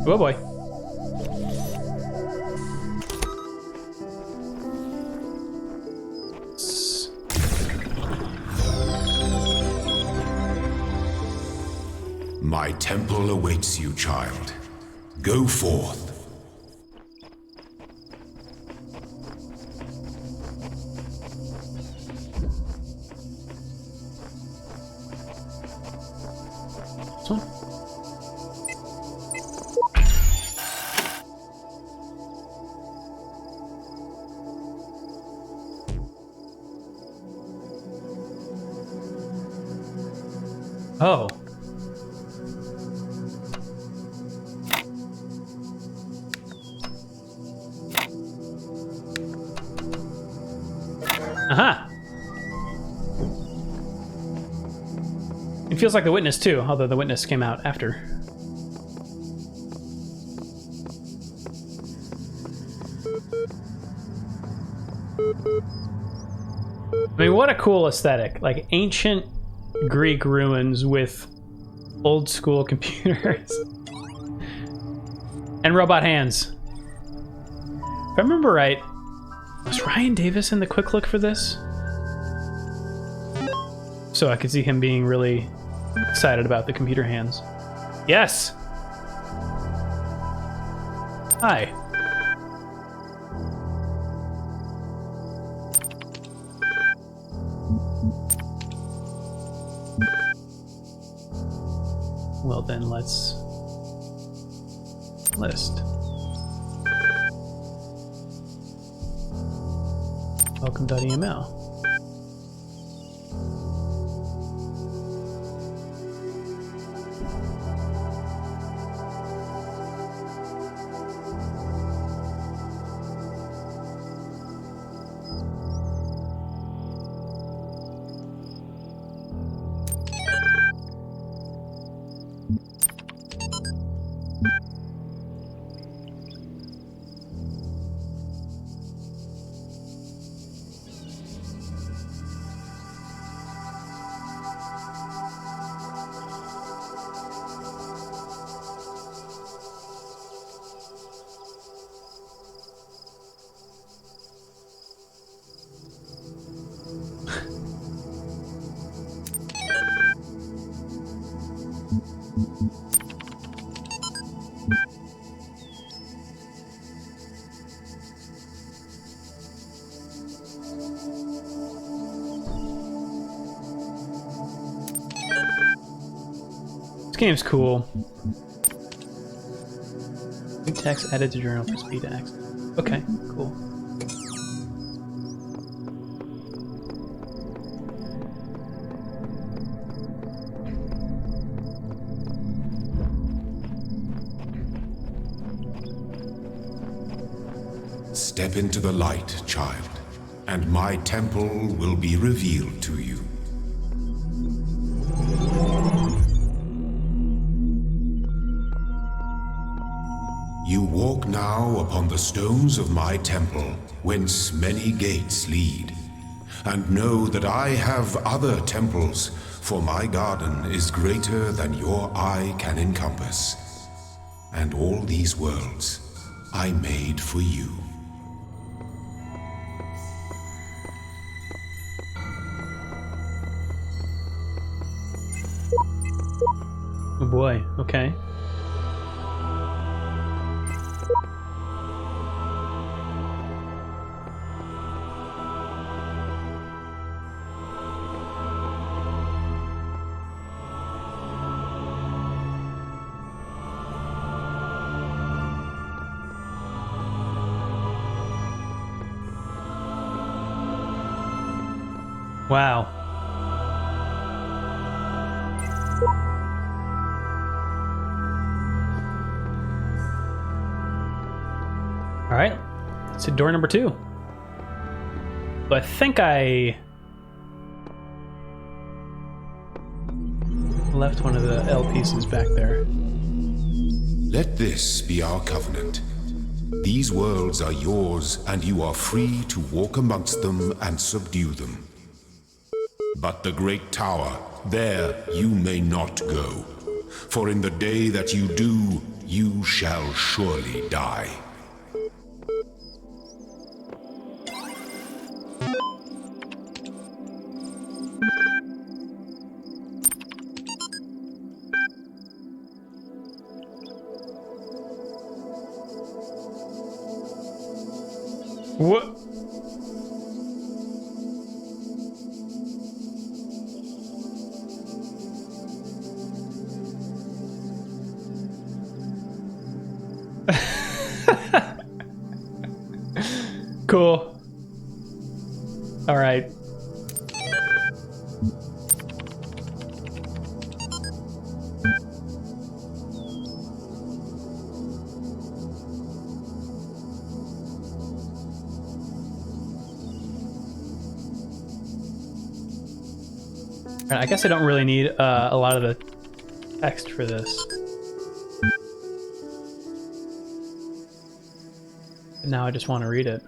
Oh boy. My temple awaits you, child. Go forth. This one? Oh. Aha. It feels like the witness too, although the witness came out after. I mean, what a cool aesthetic. Like ancient Greek ruins with old school computers and robot hands. If I remember right, was Ryan Davis in the quick look for this? So I could see him being really excited about the computer hands. Yes! Hi. Well then, let's list. Welcome.eml. This game's cool. New text added to journal for speed access. Okay, cool. Step into the light, child, and my temple will be revealed to you. You walk now upon the stones of my temple, whence many gates lead. And know that I have other temples, for my garden is greater than your eye can encompass. And all these worlds I made for you. Oh boy, okay. Wow. All right, let's hit door number 2. So I think I left one of the L pieces back there. Let this be our covenant. These worlds are yours, and you are free to walk amongst them and subdue them. But the great tower, there you may not go. For in the day that you do, you shall surely die. What? Cool. All right. I guess I don't really need a lot of the text for this. But now I just want to read it.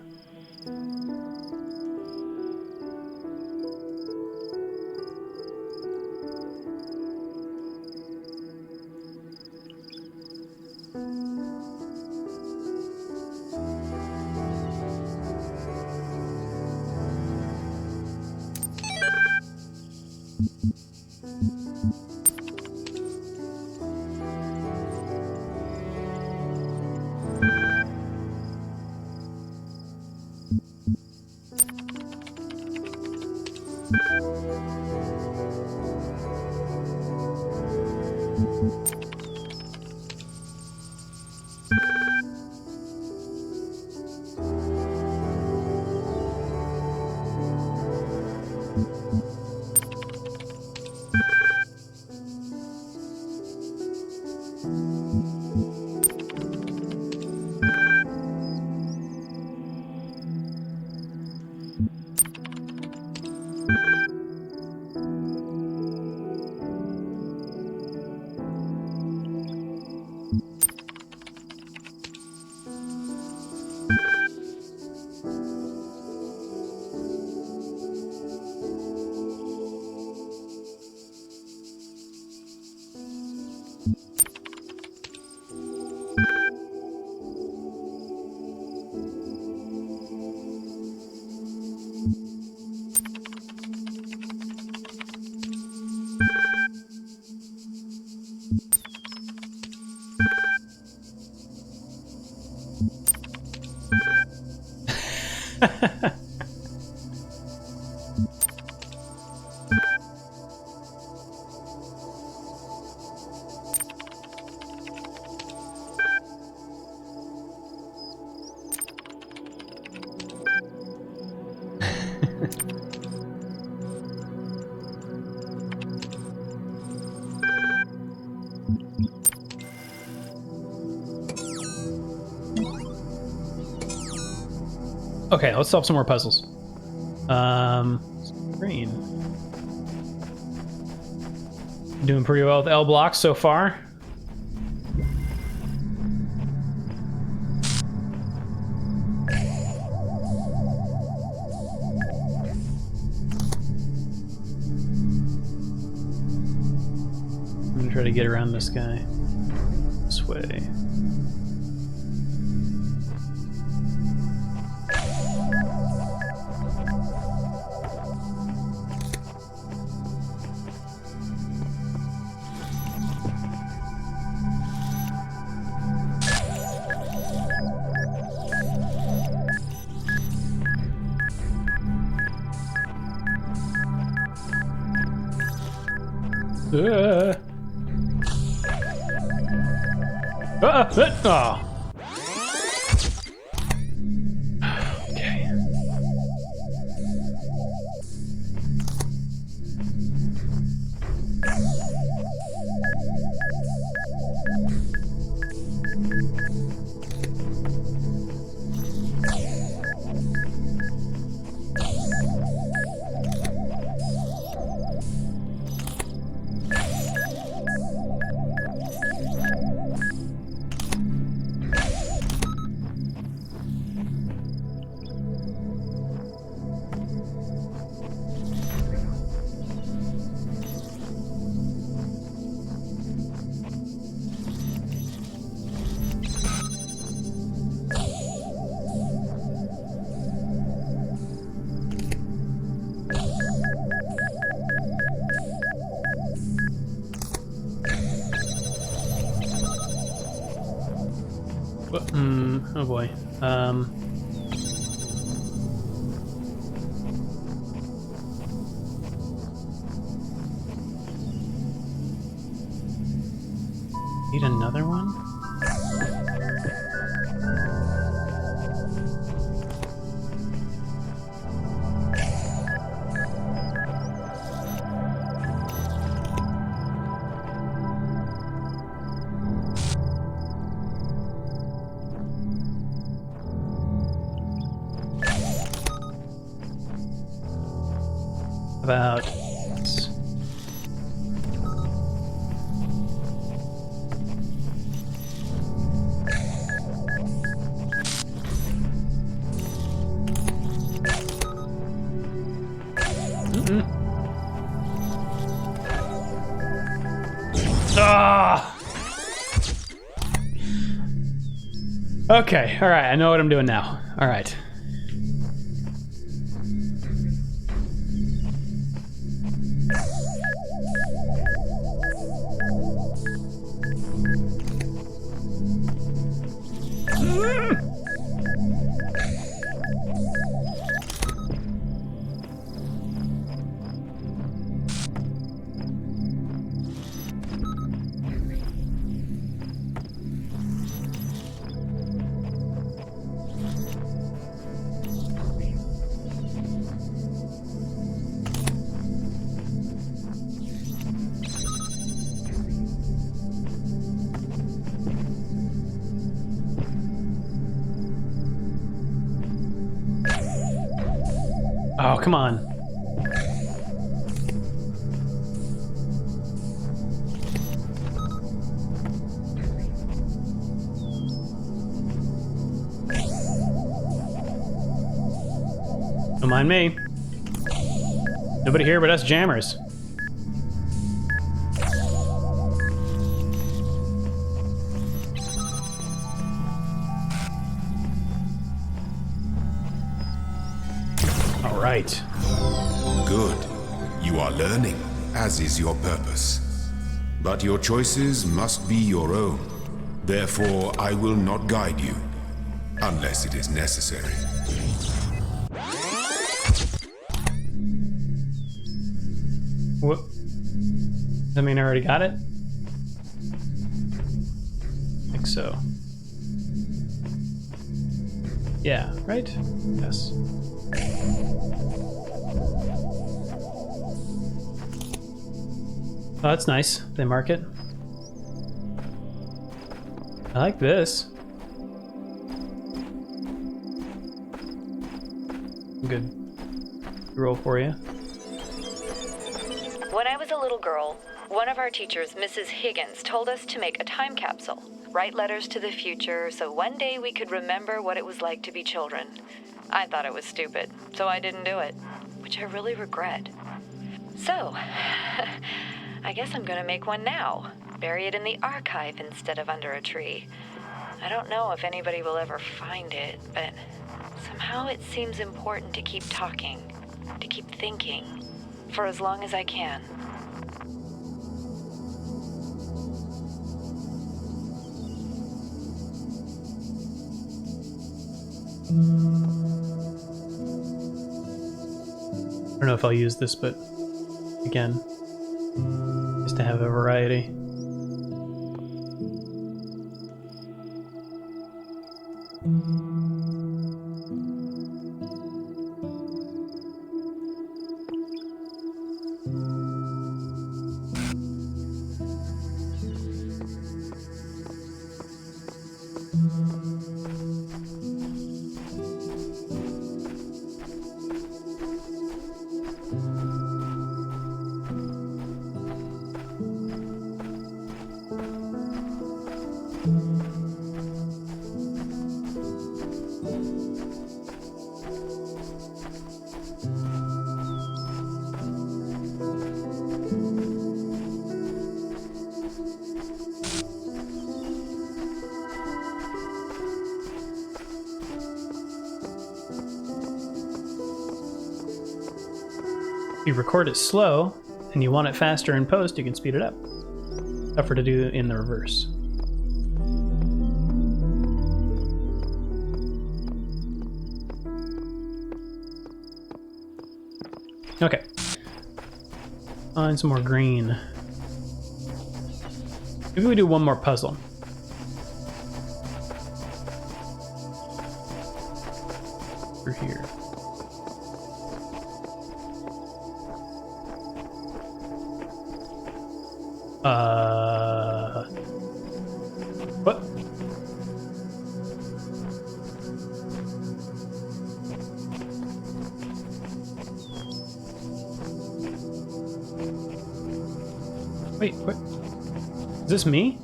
Okay, let's solve some more puzzles. Green. Doing pretty well with L blocks so far. I'm gonna try to get around this guy this way. Oh. Okay. Oh boy. Need another one? About Okay, all right, I know what I'm doing now. All right. Oh, come on. Don't mind me. Nobody here but us jammers. Right. Good. You are learning, as is your purpose. But your choices must be your own. Therefore, I will not guide you, unless it is necessary. What? Does that mean I already got it? I think so. Yeah, right? Yes. Oh, that's nice. They mark it. I like this. Good roll for you. When I was a little girl, one of our teachers, Mrs. Higgins, told us to make a time capsule, write letters to the future, so one day we could remember what it was like to be children. I thought it was stupid, so I didn't do it, which I really regret. So, I guess I'm gonna make one now, bury it in the archive instead of under a tree. I don't know if anybody will ever find it, but somehow it seems important to keep talking, to keep thinking, for as long as I can. I don't know if I'll use this, but again, just to have a variety. If you record it slow and you want it faster in post, you can speed it up. Tougher to do in the reverse. Okay. Find some more green. Maybe we do one more puzzle. Through here. What? Wait, what? Is this me?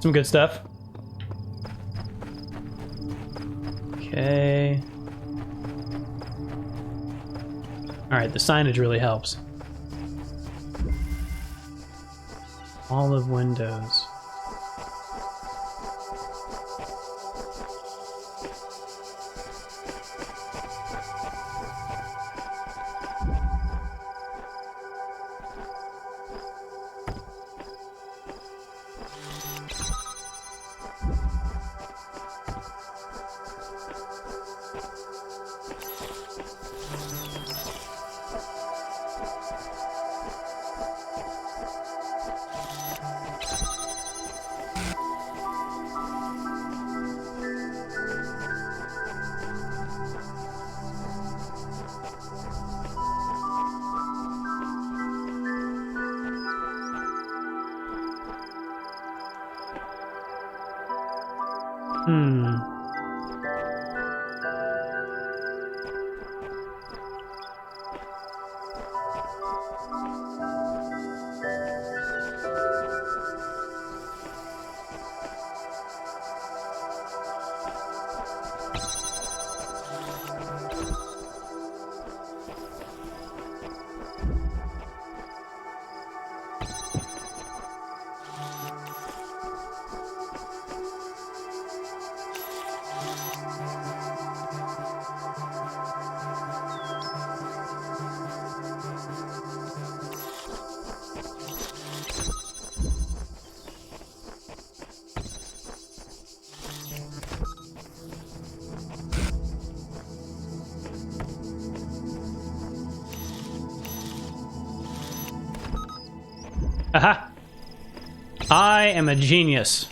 Some good stuff. Okay. All right, the signage really helps. Olive windows. Aha! I am a genius.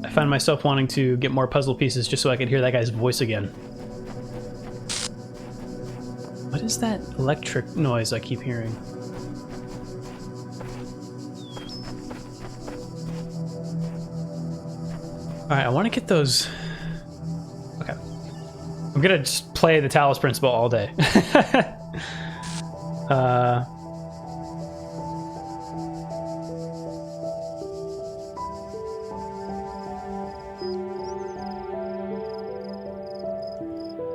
I find myself wanting to get more puzzle pieces just so I could hear that guy's voice again. What is that electric noise I keep hearing? Alright, I want to get those... Okay. I'm gonna just play the Talos Principle all day.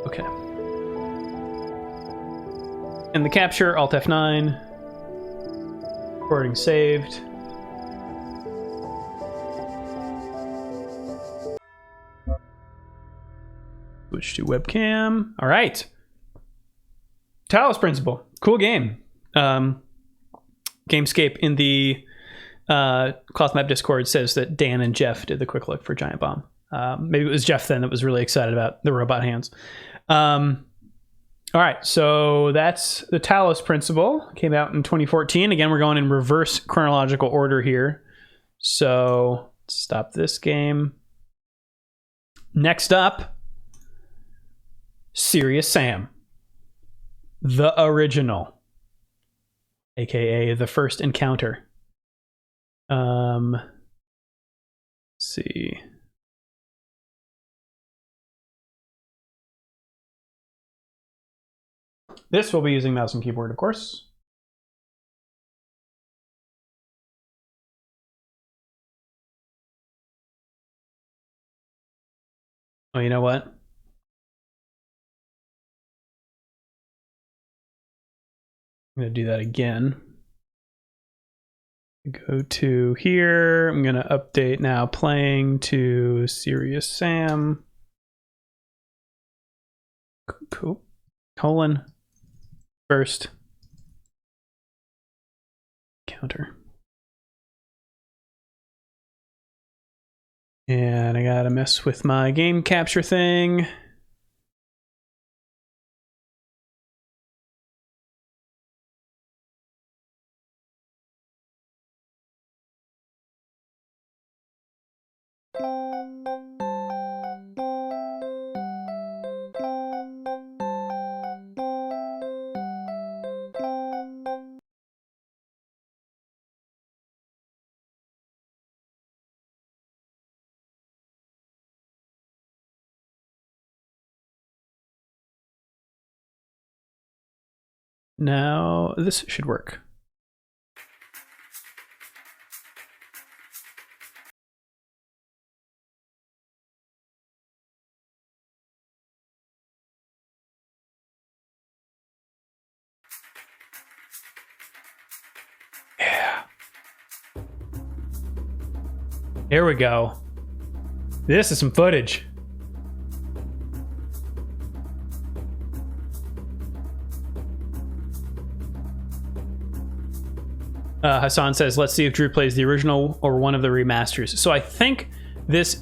Okay. And the capture, Alt F9. Recording saved. Switch to webcam. All right. Talos Principle. Cool game. Gamescape in the Cloth Map Discord says that Dan and Jeff did the quick look for Giant Bomb. Maybe it was Jeff then that was really excited about the robot hands. All right, so that's the Talos Principle. Came out in 2014. Again, we're going in reverse chronological order here. So stop this game. Next up, Serious Sam. The original. AKA the first encounter. Let's see. This will be using mouse and keyboard, of course. Oh, you know what? I'm going to do that again. Go to here. I'm going to update now playing to Serious Sam. Cool. Colon. First counter. And I gotta mess with my game capture thing. Now, this should work. Yeah. Here we go. This is some footage. Hassan says, let's see if Drew plays the original or one of the remasters. So I think this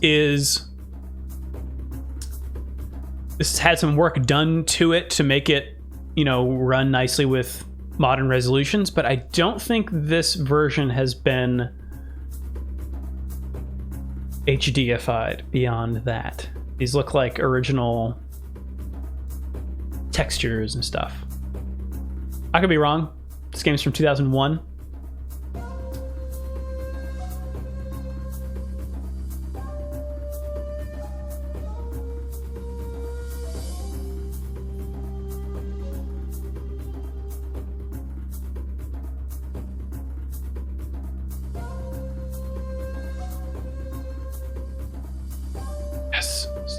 had some work done to it to make it, run nicely with modern resolutions, but I don't think this version has been HDified beyond that. These look like original textures and stuff. I could be wrong. This game's from 2001.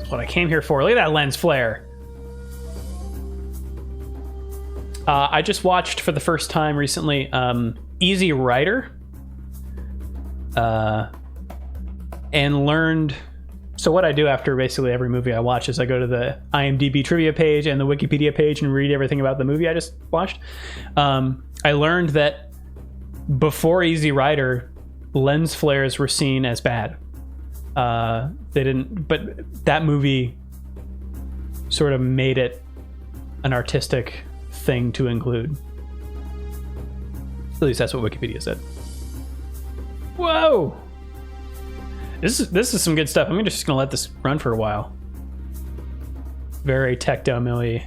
What I came here for. Look at that lens flare. I just watched for the first time recently Easy Rider and learned So what I do after basically every movie I watch is I go to the IMDb trivia page and the Wikipedia page and read everything about the movie I just watched. I learned that before Easy Rider, lens flares were seen as bad. They didn't, but that movie sort of made it an artistic thing to include. At least that's what Wikipedia said. Whoa! This is some good stuff. I'm just gonna let this run for a while. Very tecto-milly.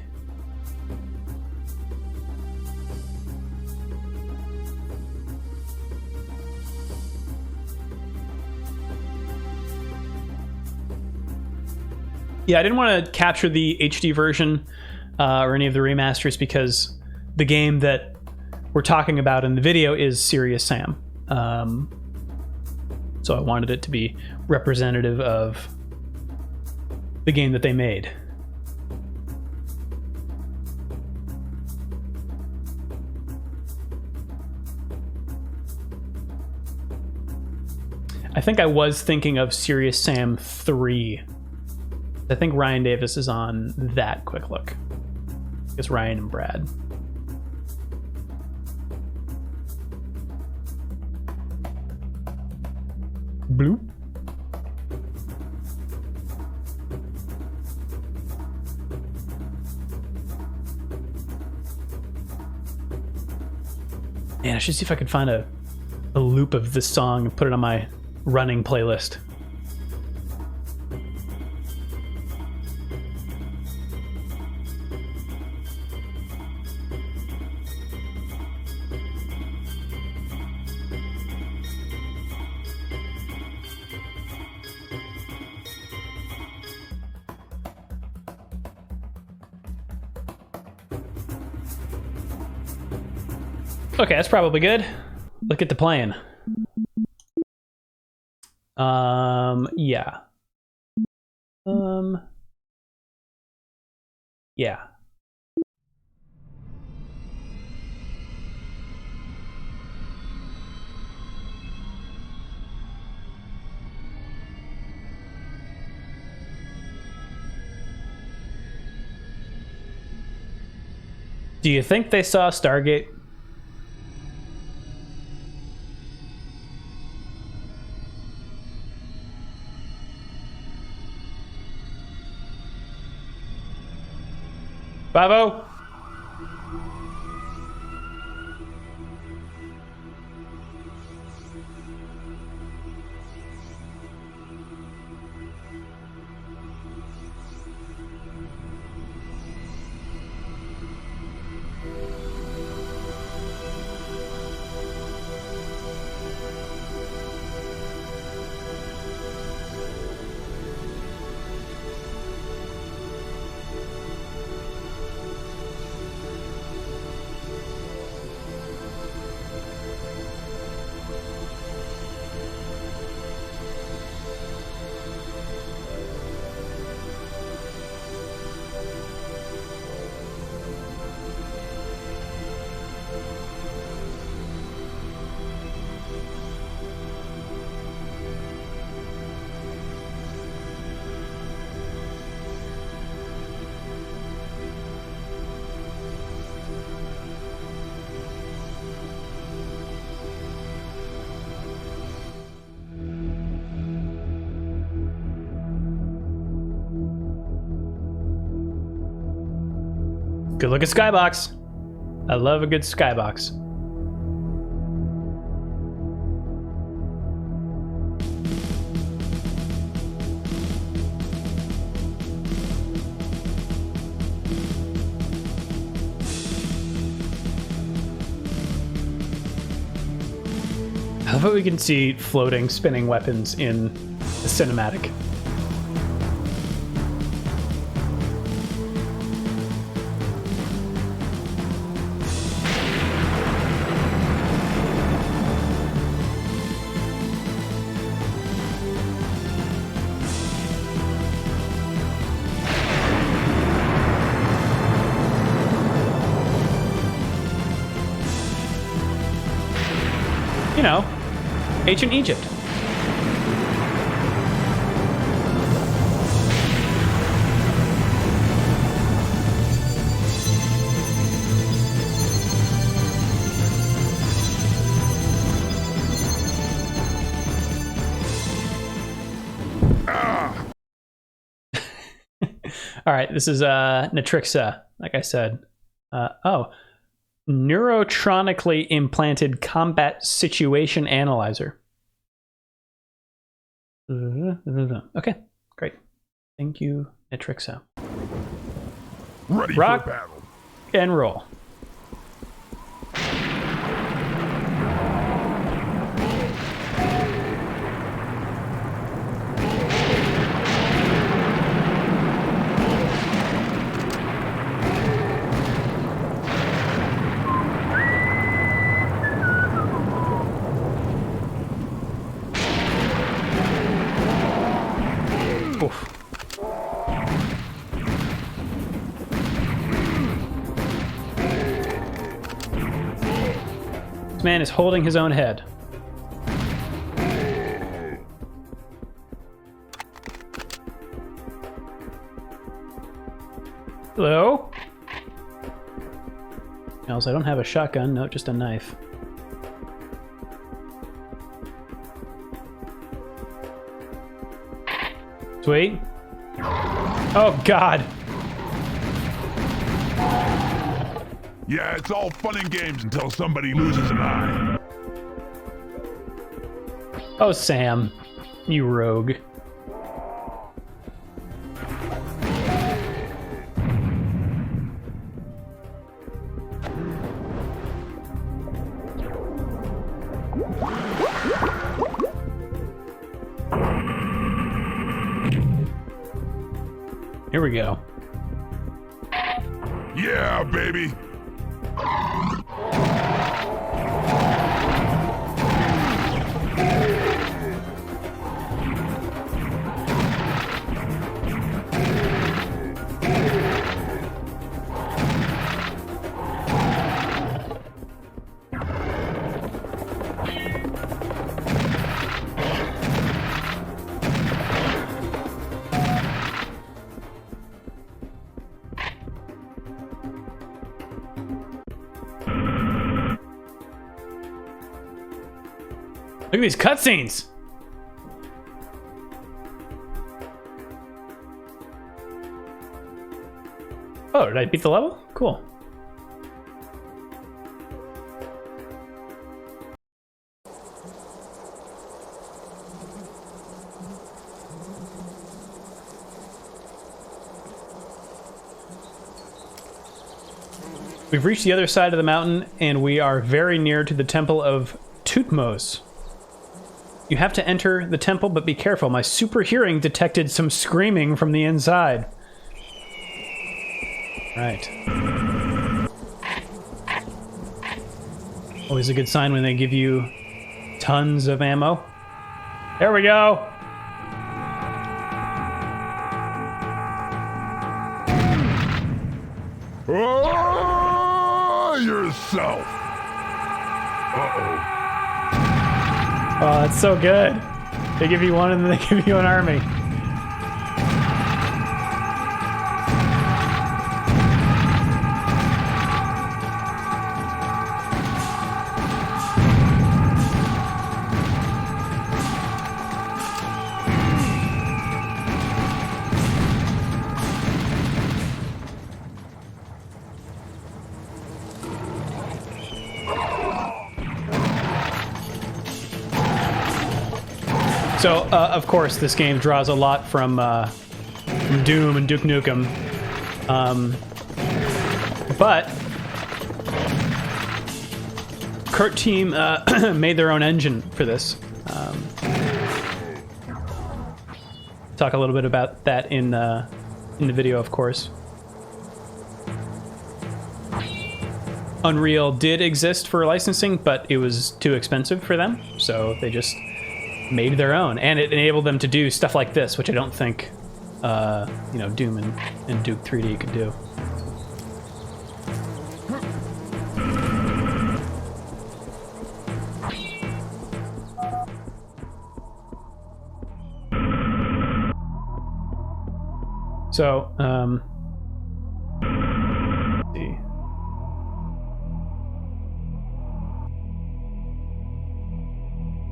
Yeah, I didn't want to capture the HD version or any of the remasters because the game that we're talking about in the video is Serious Sam. So I wanted it to be representative of the game that they made. I think I was thinking of Serious Sam 3. I think Ryan Davis is on that. Quick look. It's Ryan and Brad. Blue. Man, I should see if I can find a loop of this song and put it on my running playlist. Okay, that's probably good. Look at the plan. Yeah. Yeah. Do you think they saw Stargate? Bravo. Good look at Skybox. I love a good Skybox. I love how we can see floating, spinning weapons in the cinematic. You know, ancient Egypt. All right, this is Natrixa, like I said. Neurotronically implanted combat situation analyzer. Okay, great. Thank you, Natrixa. Ready Rock for battle. and roll. Oof. This man is holding his own head. Hello? Else, I don't have a shotgun, no, just a knife. Sweet. Oh, God. Yeah, it's all fun and games until somebody loses an eye. Oh, Sam. You rogue. Here we go. Yeah, baby. Look at these cutscenes. Oh, did I beat the level? Cool. We've reached the other side of the mountain, and we are very near to the Temple of Tutmos. You have to enter the temple, but be careful. My super hearing detected some screaming from the inside. Right. Always a good sign when they give you tons of ammo. There we go. Oh, yourself. Uh-oh. Oh, that's so good. They give you one and then they give you an army. So, of course, this game draws a lot from Doom and Duke Nukem. But Croteam made their own engine for this. Talk a little bit about that in the video, of course. Unreal did exist for licensing, but it was too expensive for them, so they just made their own, and it enabled them to do stuff like this, which I don't think, you know, Doom and Duke 3D could do. So, let's see.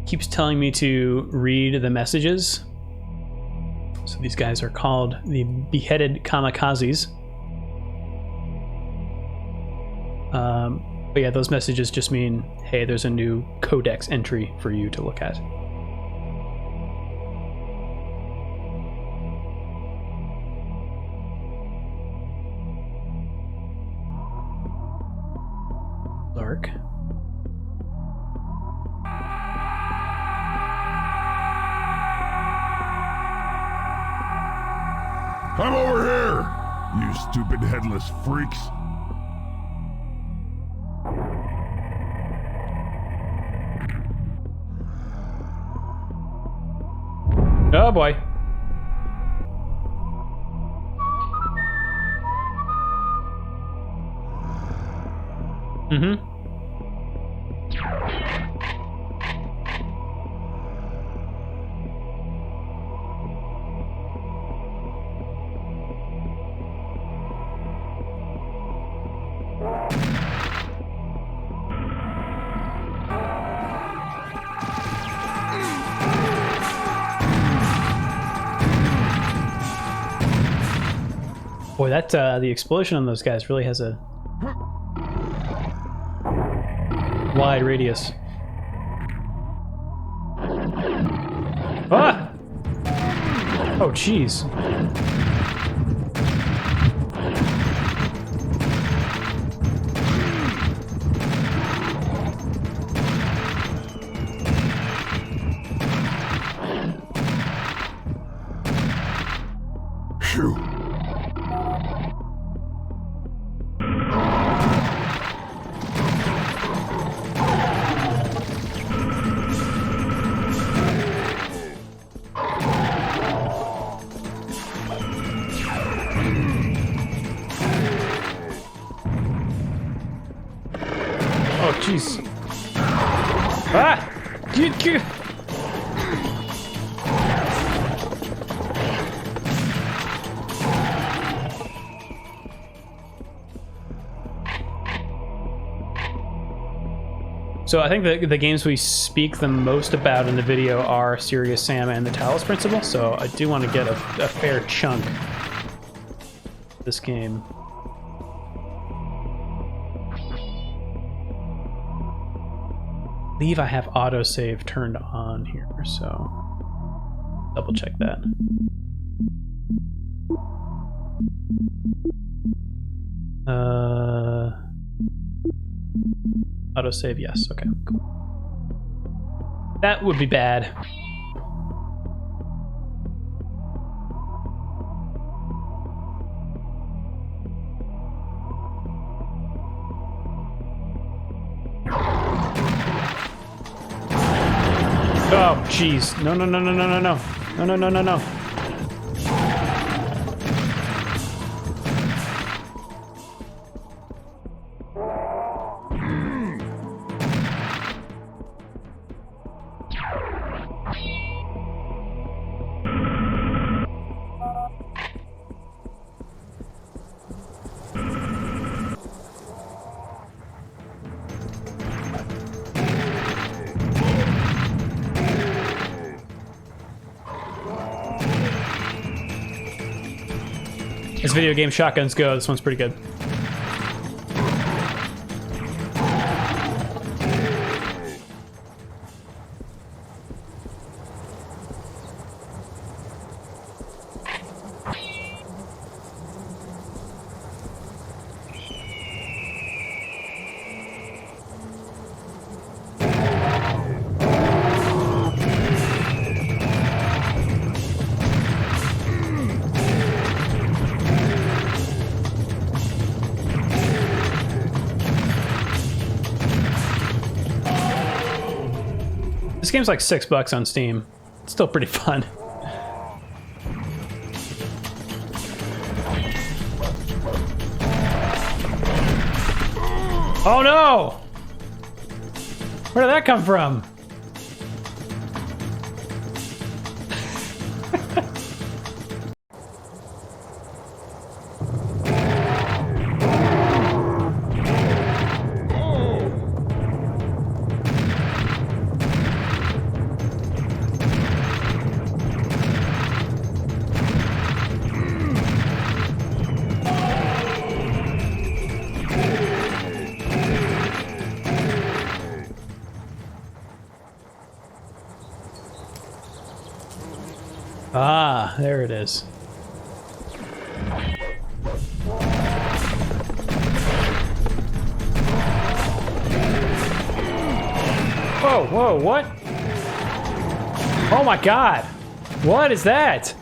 Keeps telling me to read the messages. So So these guys are called the Beheaded Kamikazes. But yeah, those messages just mean, hey, there's a new codex entry for you to look at. Dark. Come over here, you stupid headless freaks. Oh boy. Mm-hmm. Boy, that the explosion on those guys really has a wide radius. Ah! Oh, jeez. Phew. Oh, jeez. Ah! Get. So I think the games we speak the most about in the video are Serious Sam and the Talos Principle, so I do want to get a fair chunk of this game. I believe I have autosave turned on here, so double check that. Autosave, yes. Okay, cool. That would be bad. Oh, jeez. No. No. As video game shotguns go, this one's pretty good. This game's like $6 on Steam. It's still pretty fun. Oh no! Where did that come from? Ah, there it is. Whoa, whoa, what? Oh my god! What is that?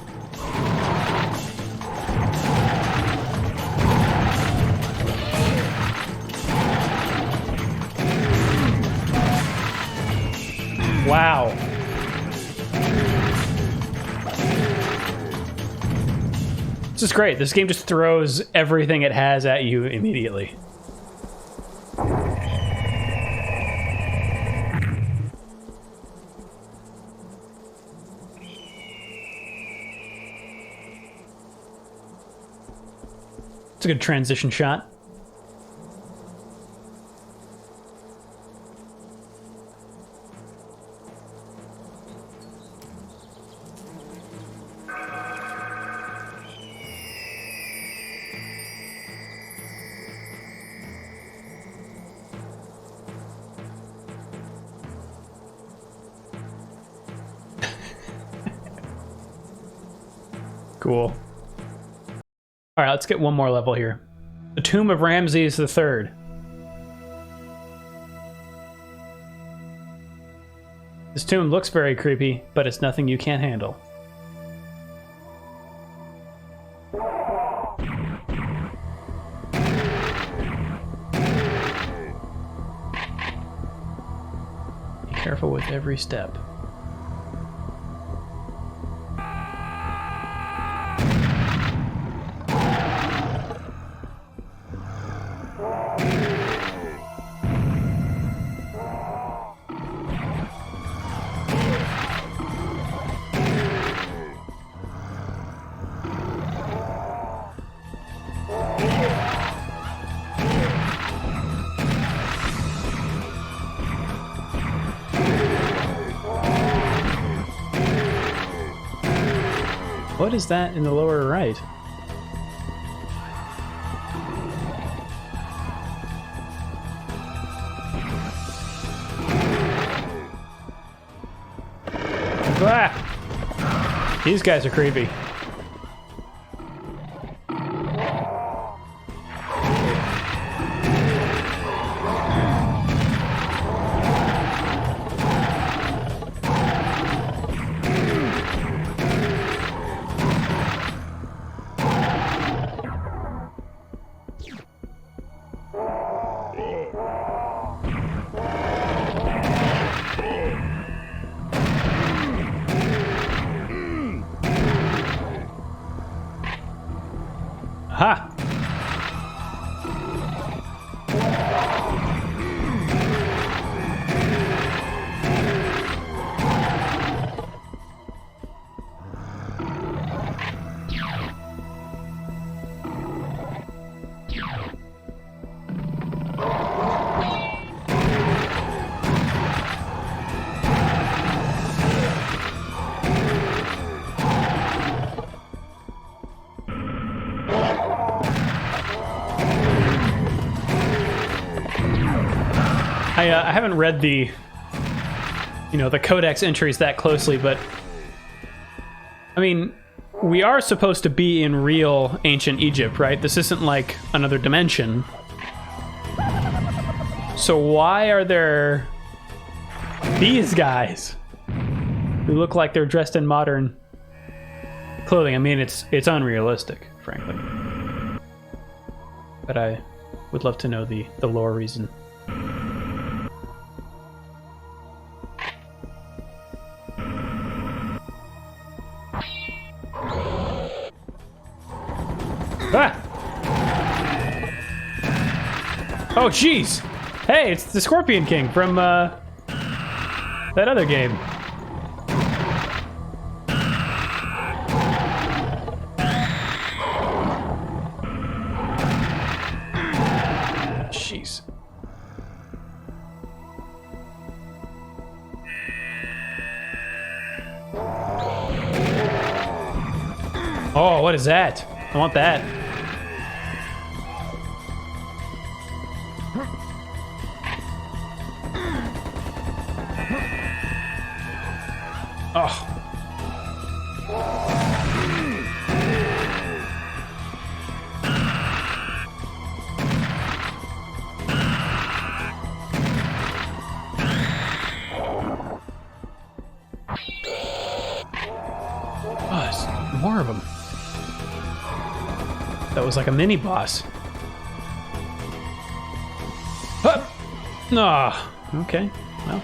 Wow. This is great. This game just throws everything it has at you immediately. It's a good transition shot. Cool. All right, let's get one more level here. The Tomb of Ramses III. This tomb looks very creepy, but it's nothing you can't handle. Be careful with every step. What is that in the lower right? Ah! These guys are creepy. Ha! I haven't read the, the codex entries that closely, but I mean, we are supposed to be in real ancient Egypt, right? This isn't like another dimension. So why are there these guys who look like they're dressed in modern clothing? I mean, it's unrealistic, frankly. But I would love to know the lore reason. Ah! Oh, jeez! Hey, it's the Scorpion King from, that other game. Jeez. Oh, what is that? I want that. Oh. Oh, there's more of them. That was like a mini boss. Ah, oh, okay. Well.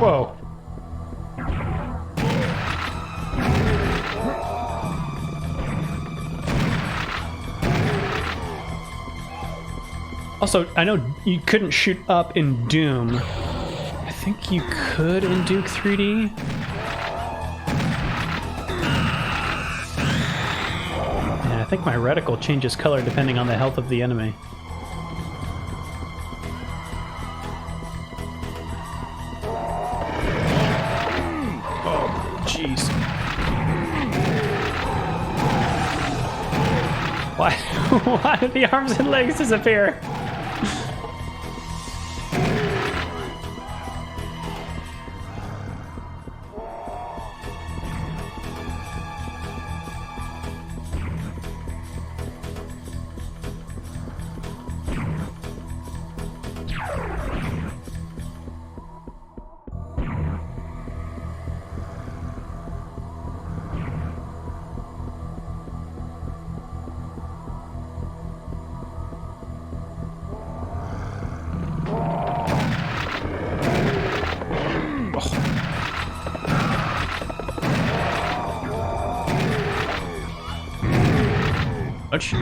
Whoa. Also, I know you couldn't shoot up in Doom. I think you could in Duke 3D. Yeah, I think my reticle changes color depending on the health of the enemy. Jeez. Why did the arms and legs disappear? Ouch.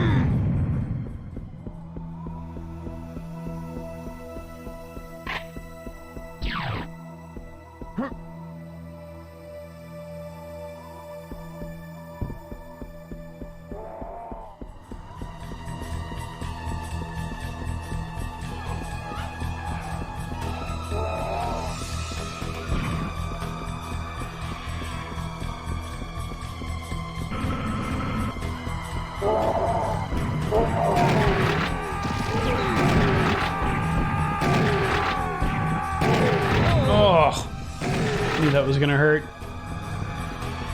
Knew that was gonna hurt.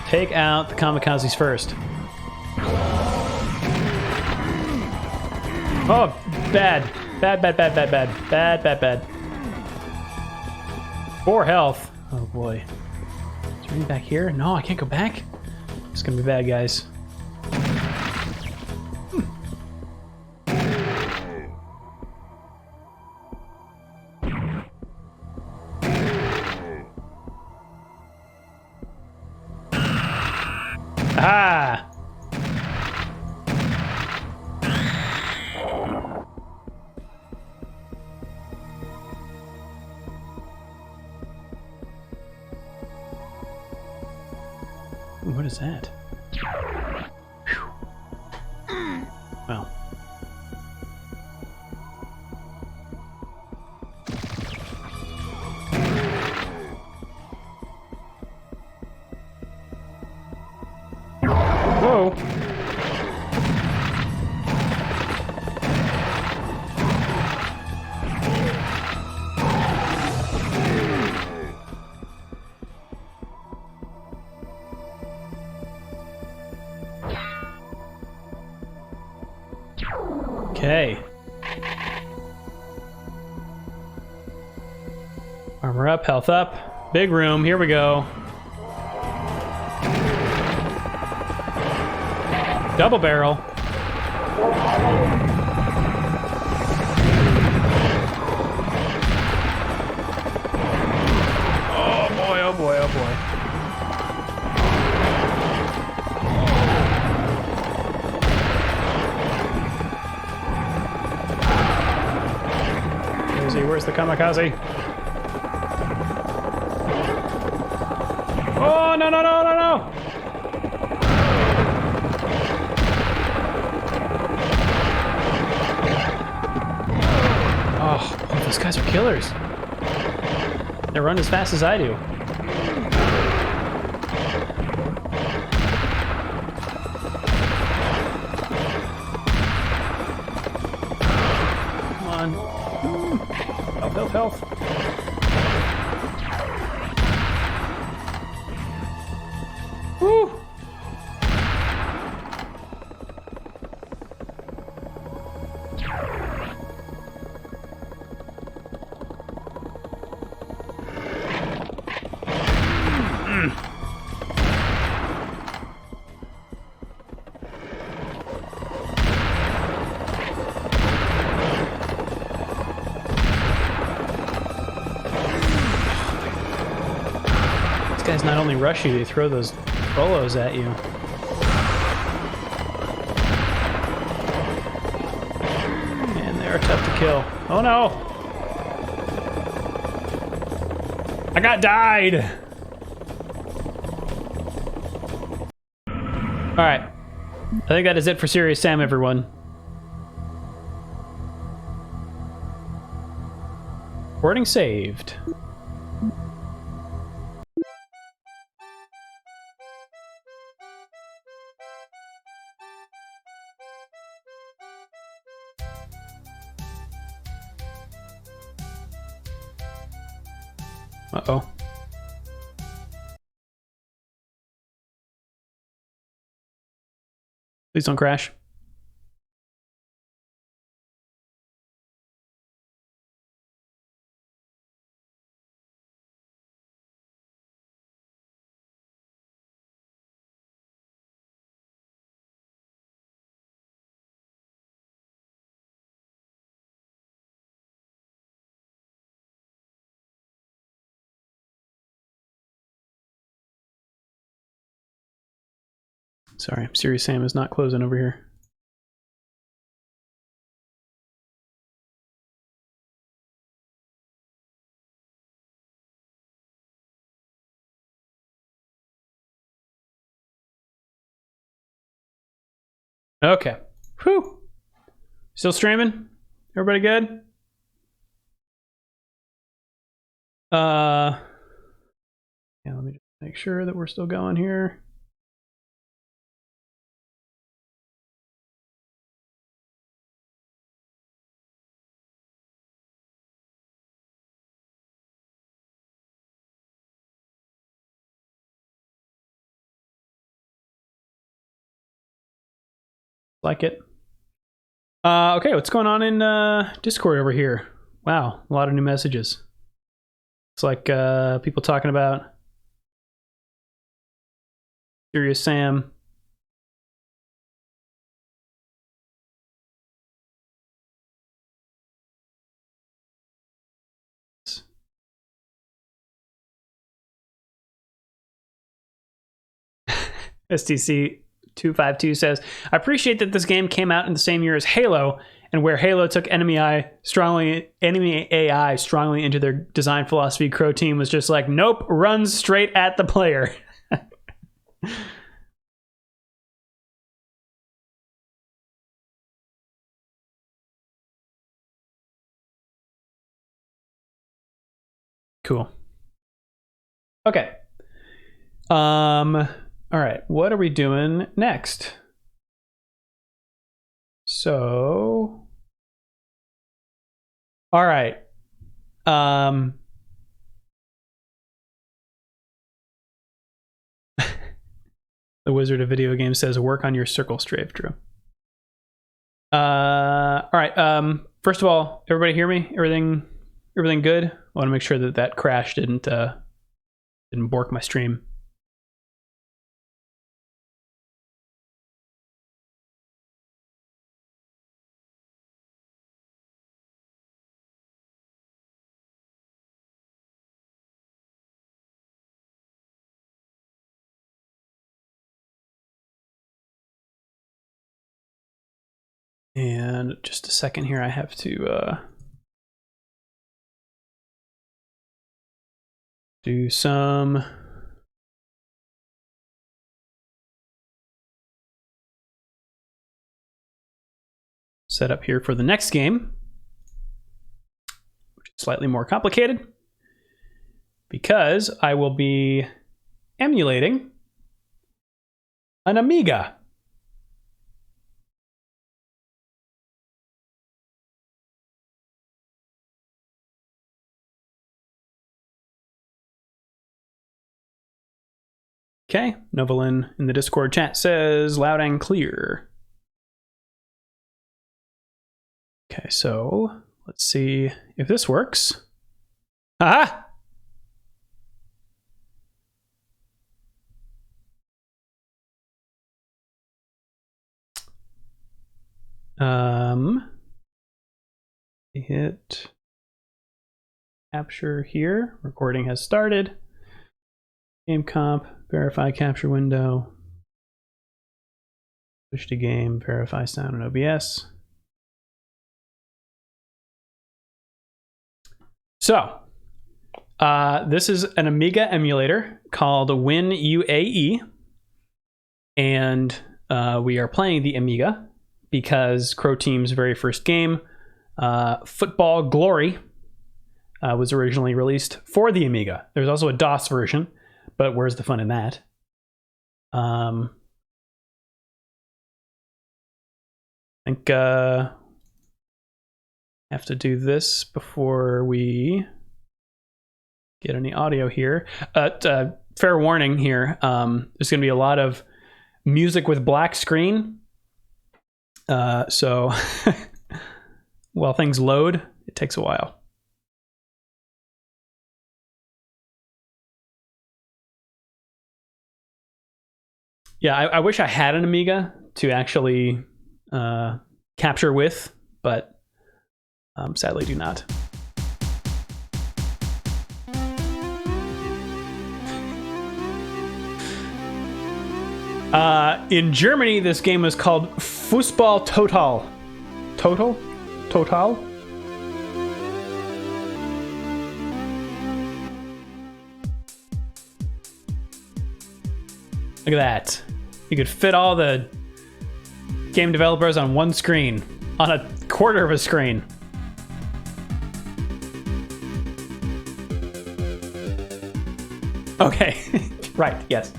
Take out the kamikazes first. Oh, bad. Bad. 4 health. Oh boy. Is there any back here? No, I can't go back? It's gonna be bad, guys. Ah! What is that? Whew. Well. Whoa. Okay. Armor up, health up. Big room, here we go. Double barrel. Oh boy, oh boy, oh boy. Where's the kamikaze? Oh, no. guys are killers. They run as fast as I do. Come on. Health, health, health. Woo! Guys not only rush you, they throw those bolos at you. And they are tough to kill. Oh no! I got died! Alright. I think that is it for Serious Sam, everyone. Recording saved. Uh-oh. Please don't crash. Sorry, Serious Sam is not closing over here. Okay. Whew. Still streaming? Everybody good? Yeah, let me just make sure that we're still going here. Like it. Okay, what's going on in Discord over here? Wow, a lot of new messages. It's like people talking about Serious Sam. STC 252 says, I appreciate that this game came out in the same year as Halo, and where Halo took enemy AI strongly into their design philosophy, Croteam was just like, nope, runs straight at the player. Cool. Okay. All right, what are we doing next? So, all right. The Wizard of Video Games says, work on your circle strafe, Drew. All right. First of all, everybody hear me? Everything good? I want to make sure that that crash didn't bork my stream. And just a second here, I have to do some setup here for the next game, which is slightly more complicated because I will be emulating an Amiga. Okay, Novalin in the Discord chat says loud and clear. Okay, so let's see if this works. Aha! Hit capture here. Recording has started. Game comp, verify capture window. Push to game, verify sound in OBS. So, this is an Amiga emulator called WinUAE, and we are playing the Amiga because Croteam's very first game, Football Glory, was originally released for the Amiga. There's also a DOS version, but where's the fun in that? I think have to do this before we get any audio here. Fair warning here. There's going to be a lot of music with black screen. So while things load, it takes a while. Yeah, I wish I had an Amiga to actually capture with, but sadly do not. In Germany, this game was called Fußball Total. Total? Look at that. You could fit all the game developers on one screen, on a quarter of a screen. Okay, right, yes.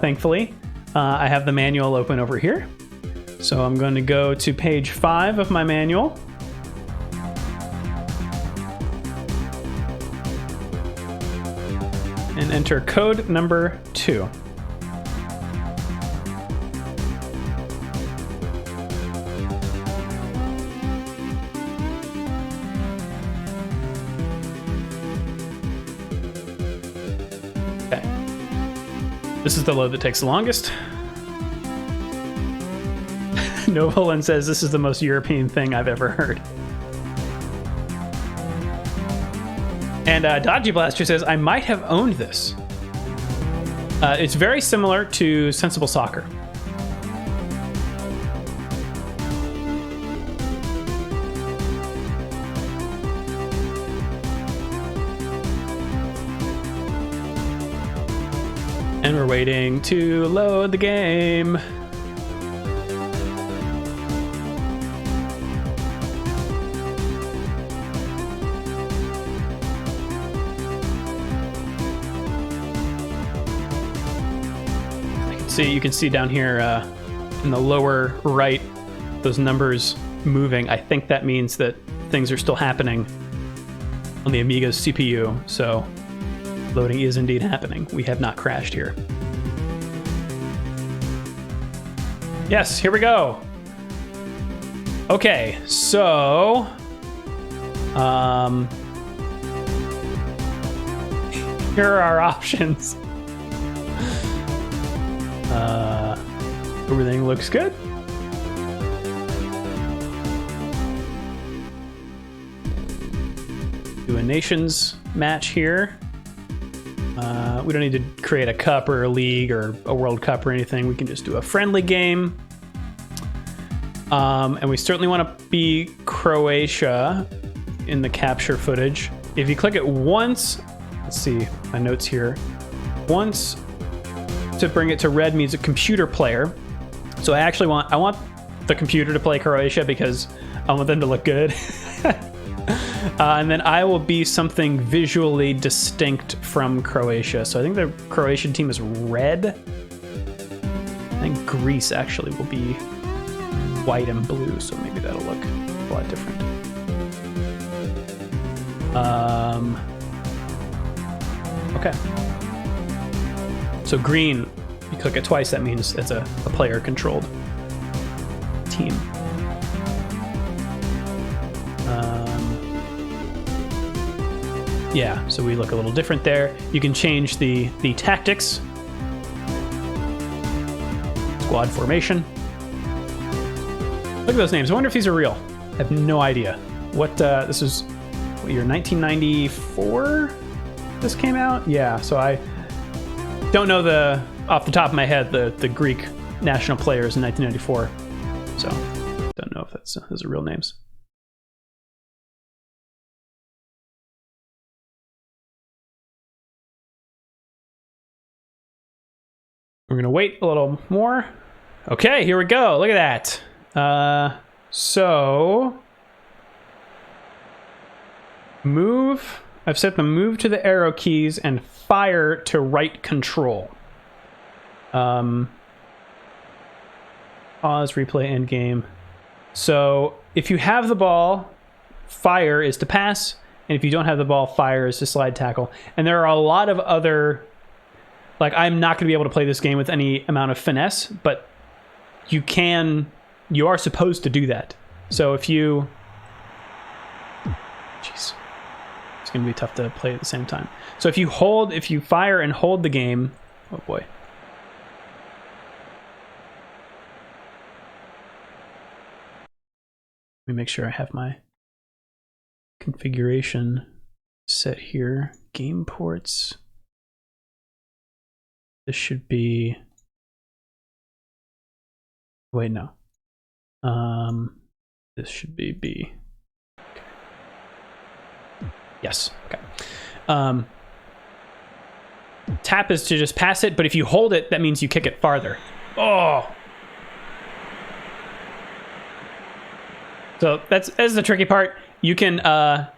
Thankfully, I have the manual open over here. So I'm going to go to page 5 of my manual. And enter code number 2. This is the load that takes the longest. Novolin says this is the most European thing I've ever heard. And Dodgy Blaster says, I might have owned this. It's very similar to Sensible Soccer. And we're waiting to load the game. You can see down here in the lower right, those numbers moving. I think that means that things are still happening on the Amiga's CPU. So loading is indeed happening. We have not crashed here. Yes, here we go. Okay, so here are our options. Everything looks good. Do a nations match here. We don't need to create a cup or a league or a World Cup or anything. We can just do a friendly game. And we certainly want to be Croatia in the capture footage. If you click it once, let's see my notes here. Once to bring it to red means a computer player. So I want the computer to play Croatia because I want them to look good. And then I will be something visually distinct from Croatia. So I think the Croatian team is red. I think Greece actually will be white and blue, so maybe that'll look a lot different. Okay. So green, you click it twice, that means it's a player-controlled team. Yeah, so we look a little different there. You can change the tactics. Squad formation. Look at those names. I wonder if these are real. I have no idea. What, this is, what year, 1994 this came out? Yeah, so I don't know off the top of my head, the Greek national players in 1994. So, don't know if those are real names. We're going to wait a little more. Okay, here we go. Look at that. So, move. I've set the move to the arrow keys and fire to right control. Pause, replay, end game. So, if you have the ball, fire is to pass. And if you don't have the ball, fire is to slide tackle. And there are a lot of other... Like, I'm not going to be able to play this game with any amount of finesse, but you are supposed to do that. So if you... Jeez. It's going to be tough to play at the same time. So if you fire and hold the game... Oh boy. Let me make sure I have my configuration set here. Game ports... This should be... Wait, no. This should be B. Okay. Yes, okay. Tap is to just pass it, but if you hold it, that means you kick it farther. Oh! So that's the tricky part. You can, or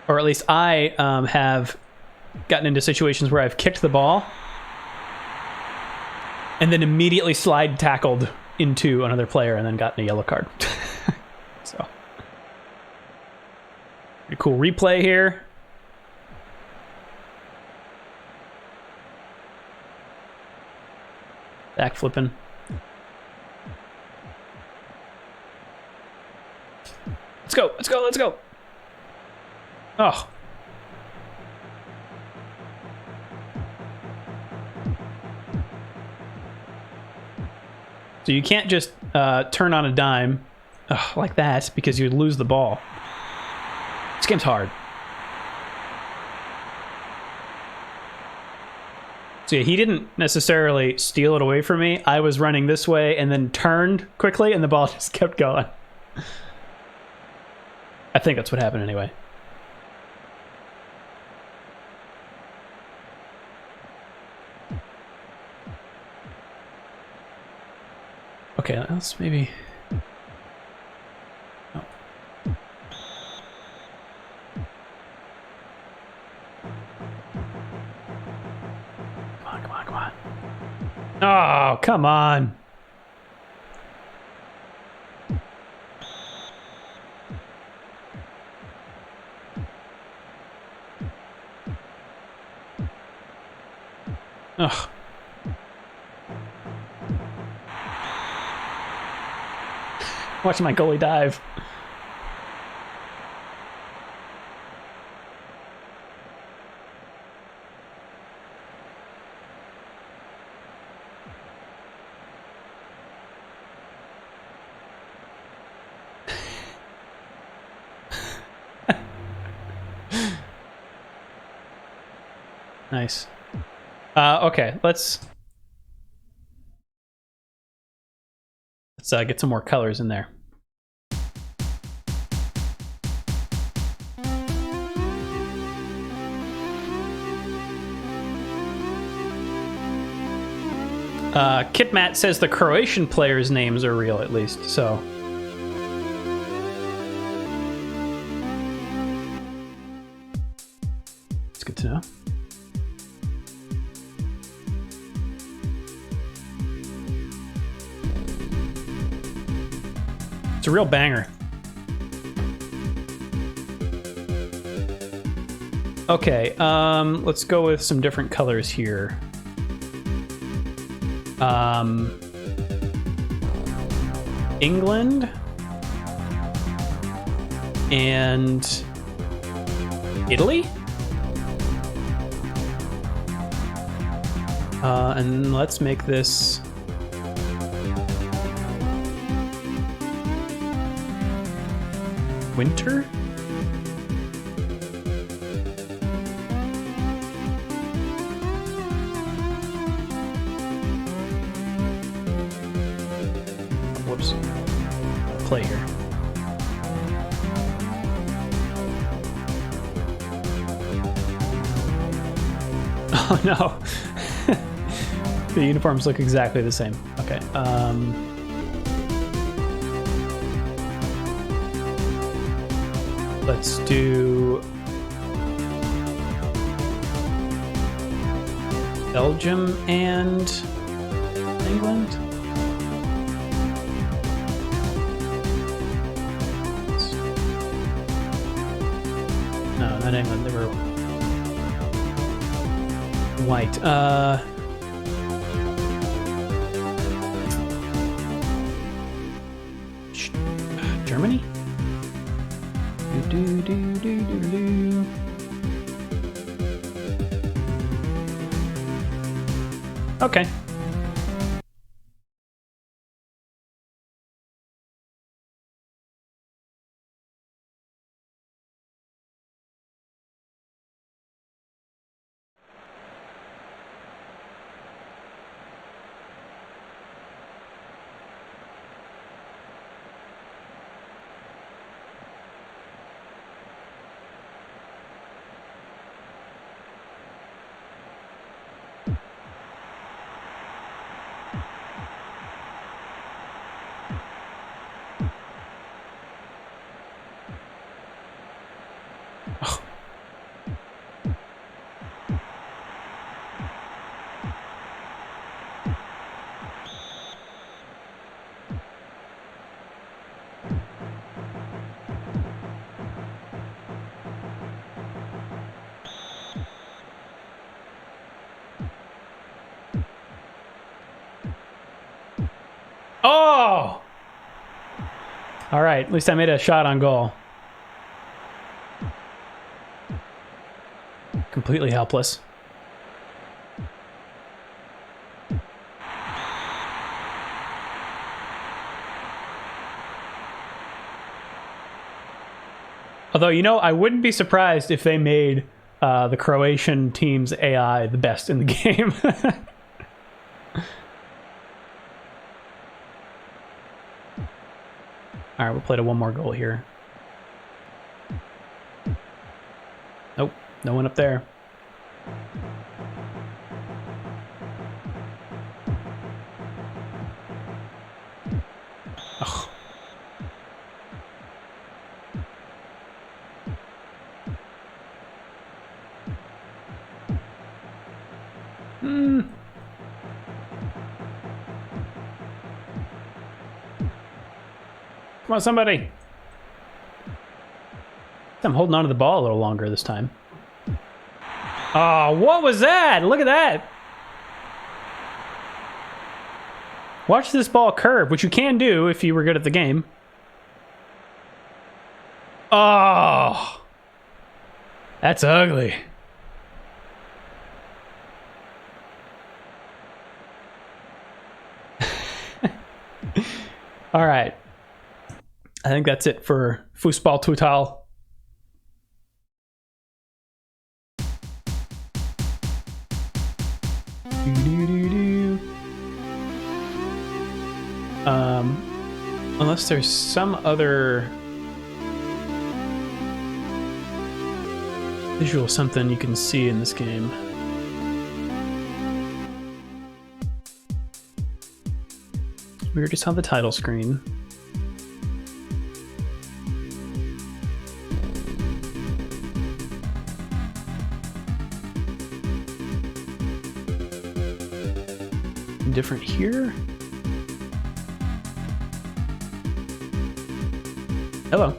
at least I have gotten into situations where I've kicked the ball and then immediately slide tackled into another player and then gotten a yellow card. So, pretty cool replay here. Back flipping. Let's go, let's go, let's go. Oh. So you can't just turn on a dime like that because you'd lose the ball. This game's hard. So yeah, he didn't necessarily steal it away from me. I was running this way and then turned quickly and the ball just kept going. I think that's what happened anyway. Okay, let's maybe... Oh. Come on, come on, come on. Oh, come on. Ugh. Watching my goalie dive. Nice. Okay, let's get some more colors in there. Kitmat says the Croatian players' names are real, at least, so to know. It's a real banger. Okay, let's go with some different colors here. England and Italy. And let's make this winter. Whoops. Play here. Oh no. The uniforms look exactly the same. Okay. Let's do Belgium and England. No, not England. They were white. Germany? Do. Okay. Oh! All right, at least I made a shot on goal. Completely helpless. Although, you know, I wouldn't be surprised if they made the Croatian team's AI the best in the game. All right, we'll play to one more goal here. Nope, no one up there. Ugh. Come on, somebody. I'm holding on to the ball a little longer this time. Oh, what was that? Look at that. Watch this ball curve, which you can do if you were good at the game. Oh, that's ugly. All right. I think that's it for Fußball Total. Unless there's some other visual something you can see in this game. We were just on the title screen. Something different here. Hello.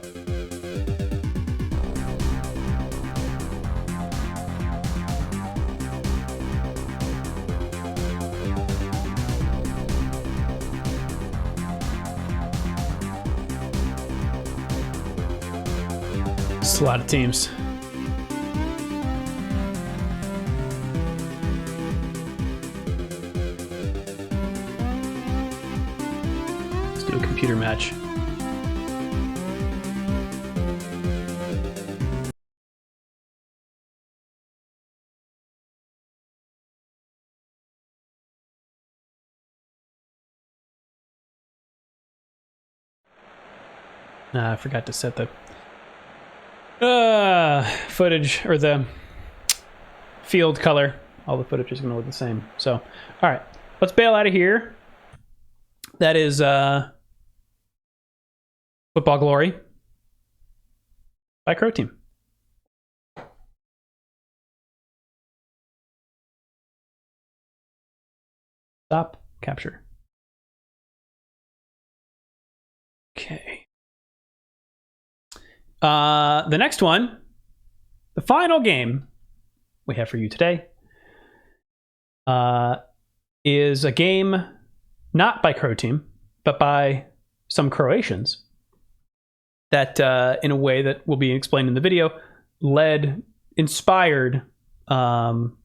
It's a lot of teams. Let's do a computer match. I forgot to set the footage or the field color. All the footage is going to look the same. So, all right, let's bail out of here. That is Football Glory by Croteam. Stop capture. Okay. The next one, the final game we have for you today, is a game not by Croteam, but by some Croatians that, in a way that will be explained in the video, inspired Croteam.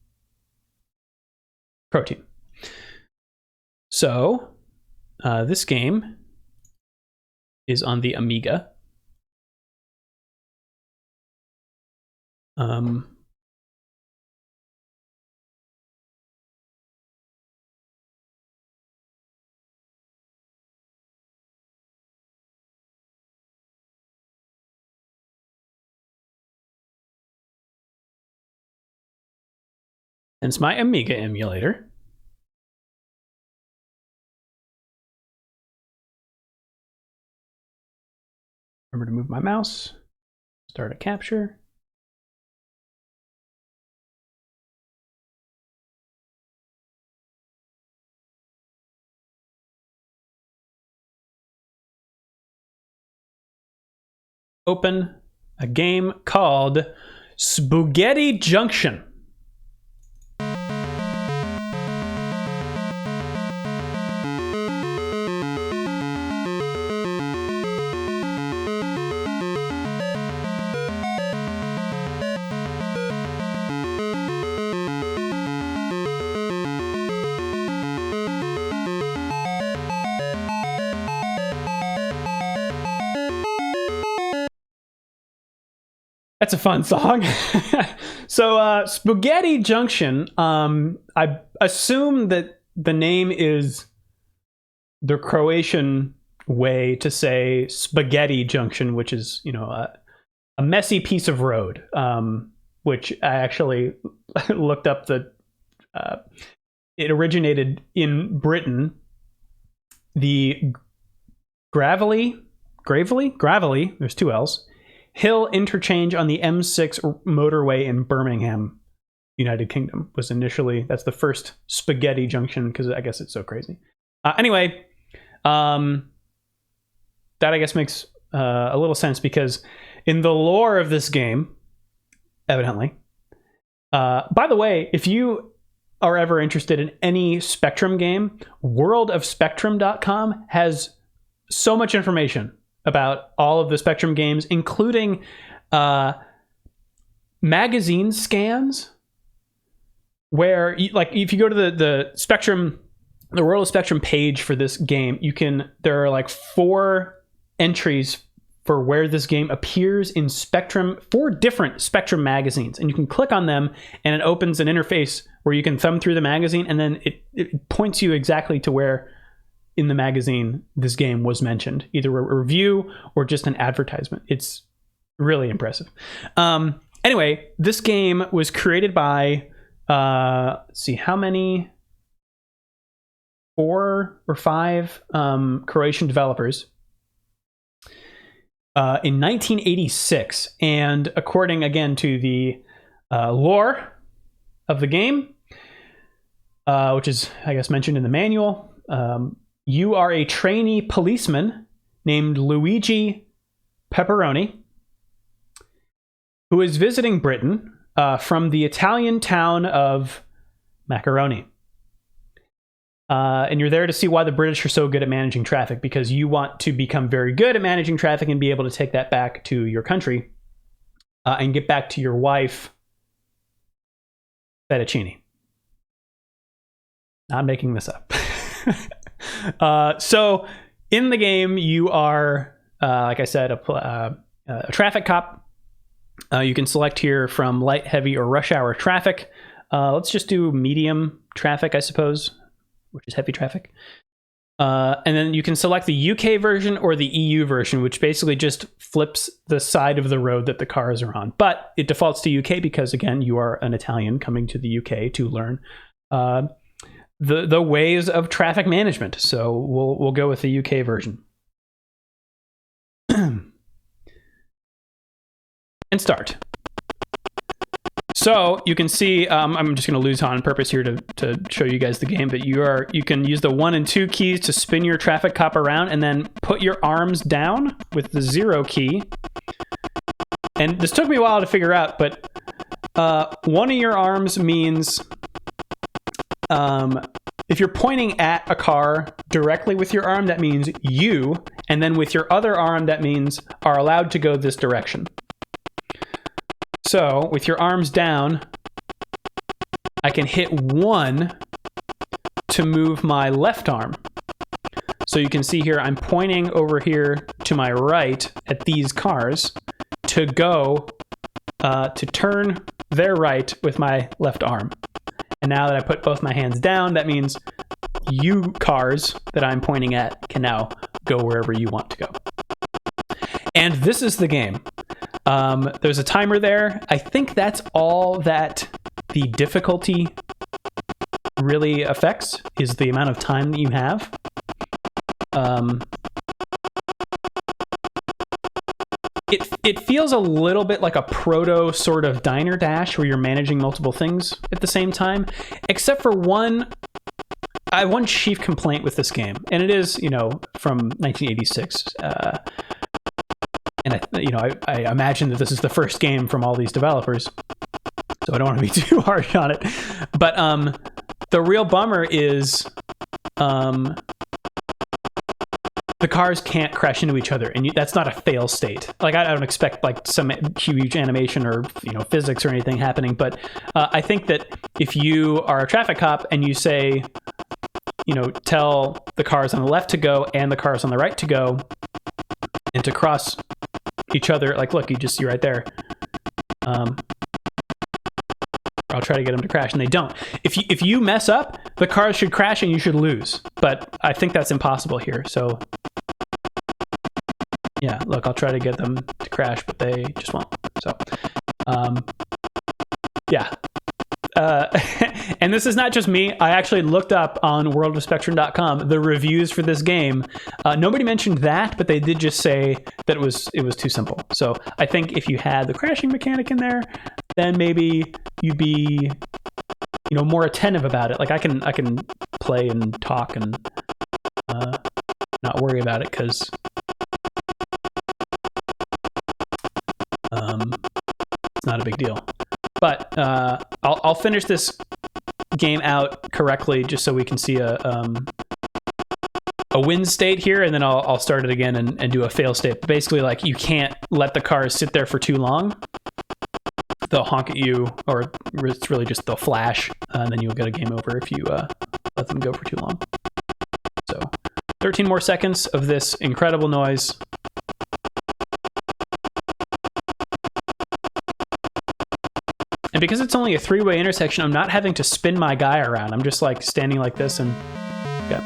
So, this game is on the Amiga. And it's my Amiga emulator. Remember to move my mouse. Start a capture. Open a game called Spaghetti Junction. That's a fun song. So, Spaghetti Junction, I assume that the name is the Croatian way to say Spaghetti Junction, which is, you know, a messy piece of road, which I actually looked up it originated in Britain. The gravelly, there's two L's, Hill interchange on the M6 motorway in Birmingham, United Kingdom, was initially, that's the first Spaghetti Junction, because I guess it's so crazy. Anyway, that I guess makes a little sense, because in the lore of this game, evidently, by the way, if you are ever interested in any Spectrum game, worldofspectrum.com has so much information about all of the Spectrum games, including magazine scans, where, like, if you go to the Spectrum, the World of Spectrum page for this game, there are like 4 entries for where this game appears in Spectrum, 4 different Spectrum magazines, and you can click on them, and it opens an interface where you can thumb through the magazine, and then it points you exactly to where in the magazine this game was mentioned, either a review or just an advertisement. It's really impressive. Anyway, this game was created by, let's see, how many? 4 or 5 Croatian developers in 1986. And according, again, to the lore of the game, which is, I guess, mentioned in the manual. You are a trainee policeman named Luigi Pepperoni, who is visiting Britain from the Italian town of Macaroni. And you're there to see why the British are so good at managing traffic, because you want to become very good at managing traffic and be able to take that back to your country and get back to your wife, fettuccine. Not making this up. So in the game, you are, like I said, a traffic cop. You can select here from light, heavy, or rush hour traffic. Let's just do medium traffic, I suppose, which is heavy traffic. And then you can select the UK version or the EU version, which basically just flips the side of the road that the cars are on. But it defaults to UK because, again, you are an Italian coming to the UK to learn the ways of traffic management. So we'll go with the UK version. And start. So you can see, I'm just going to lose on purpose here to show you guys the game, but you can use the 1 and 2 keys to spin your traffic cop around and then put your arms down with the 0 key. And this took me a while to figure out, but one of your arms means if you're pointing at a car directly with your arm, that means you, and then with your other arm, that means are allowed to go this direction. So with your arms down, I can hit 1 to move my left arm. So you can see here, I'm pointing over here to my right at these cars to go, to turn their right with my left arm. And now that I put both my hands down, that means you cars that I'm pointing at can now go wherever you want to go. And this is the game. There's a timer there. I think that's all that the difficulty really affects, is the amount of time that you have. It feels a little bit like a proto sort of diner dash where you're managing multiple things at the same time, except for one chief complaint with this game, and it is, from 1986. And I imagine that this is the first game from all these developers, so I don't want to be too harsh on it. But the real bummer is the cars can't crash into each other, and that's not a fail state. Like, I don't expect like some huge animation or physics or anything happening, but I think that if you are a traffic cop and you say, tell the cars on the left to go and the cars on the right to go, and to cross each other, like, look, you just see right there. I'll try to get them to crash, and they don't. If you mess up, the cars should crash and you should lose. But I think that's impossible here. So yeah, look, I'll try to get them to crash, but they just won't. So yeah. And this is not just me. I actually looked up on worldofspectrum.com the reviews for this game. Nobody mentioned that, but they did just say that it was too simple. So I think if you had the crashing mechanic in there, then maybe you'd be more attentive about it. Like I can play and talk and not worry about it because it's not a big deal. But I'll finish this game out correctly just so we can see a win state here, and then I'll start it again and do a fail state. But basically, like, you can't let the cars sit there for too long. They'll honk at you, or it's really just they'll flash, and then you'll get a game over if you let them go for too long. So 13 more seconds of this incredible noise. And because it's only a 3-way intersection, I'm not having to spin my guy around. I'm just like standing like this and yeah.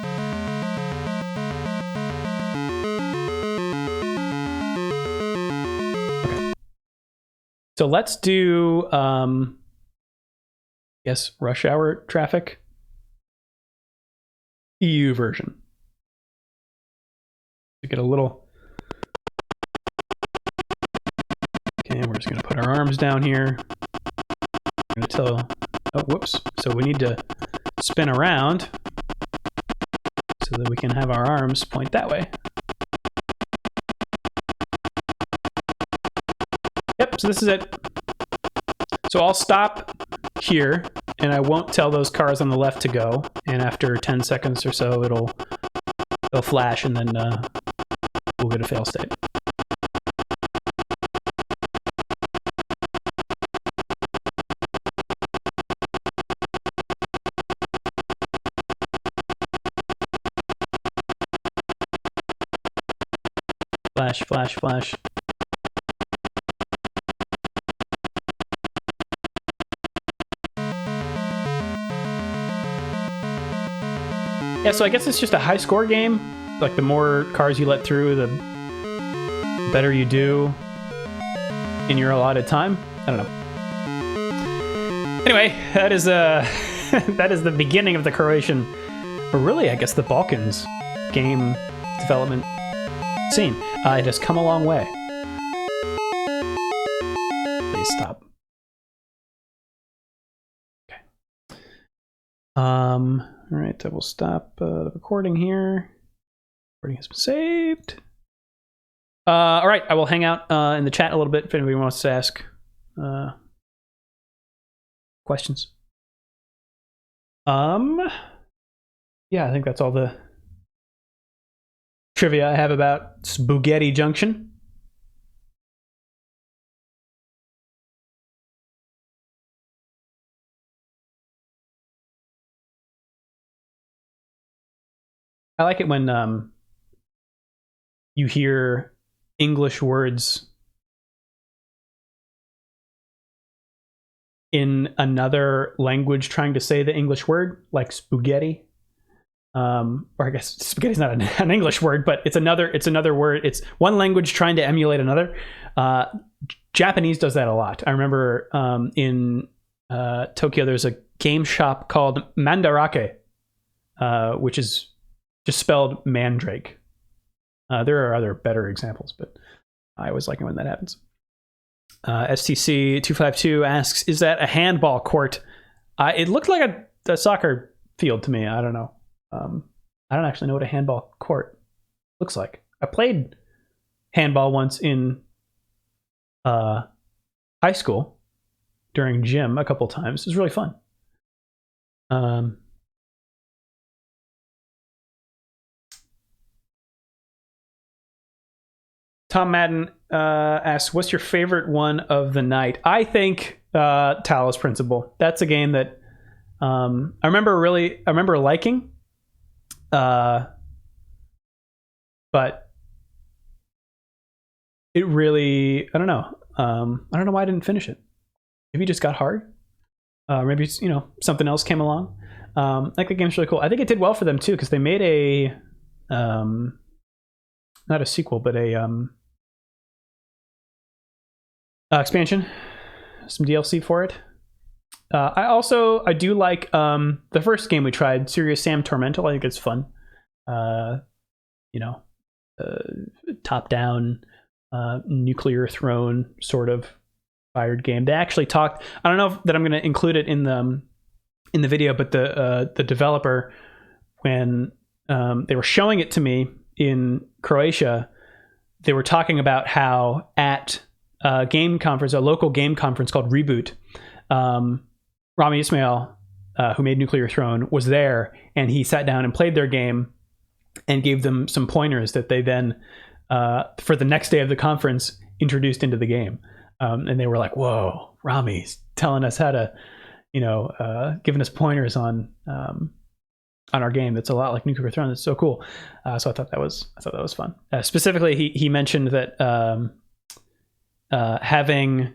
Okay. So let's do rush hour traffic. EU version. To get a little. Okay, we're just gonna put our arms down here. I'm going to tell, oh, whoops. So we need to spin around so that we can have our arms point that way. Yep, so this is it. So I'll stop here, and I won't tell those cars on the left to go. And after 10 seconds or so, it'll flash, and then we'll get a fail state. Flash, flash, flash. Yeah, so I guess it's just a high score game. Like, the more cars you let through, the better you do in your allotted time. I don't know. Anyway, that is that is the beginning of the Croatian, or really, I guess, the Balkans game development scene. It has come a long way. Please stop. Okay. All right, I will stop the recording here. Recording has been saved. All right, I will hang out in the chat a little bit if anybody wants to ask questions. Yeah, I think that's all the trivia I have about Spaghetti Junction. I like it when you hear English words in another language trying to say the English word, like spaghetti. Or I guess spaghetti is not an English word, but it's another word. It's one language trying to emulate another. Japanese does that a lot. I remember in Tokyo, there's a game shop called Mandarake, which is just spelled mandrake. There are other better examples, but I always like it when that happens. STC252 asks, is that a handball court? It looked like a soccer field to me. I don't know. I don't actually know what a handball court looks like. I played handball once in high school during gym a couple times. It was really fun. Tom Madden asks, what's your favorite one of the night? I think Talos Principle. That's a game that I remember liking. But it really, I don't know. I don't know why I didn't finish it. Maybe it just got hard. Maybe, something else came along. I think the game's really cool. I think it did well for them too, because they made a, not a sequel, but a expansion, some DLC for it. I do like the first game we tried, Serious Sam Tormental. I think it's fun. Top-down nuclear throne sort of fired game. They actually talked. I don't know that I'm going to include it in the video, but the developer, when they were showing it to me in Croatia, they were talking about how at a local game conference called Reboot, Rami Ismail, who made Nuclear Throne, was there, and he sat down and played their game and gave them some pointers that they then, for the next day of the conference, introduced into the game. And they were like, whoa, Rami's telling us how to, giving us pointers on our game. That's a lot like Nuclear Throne. That's so cool. So I thought that was fun. Specifically, he mentioned that having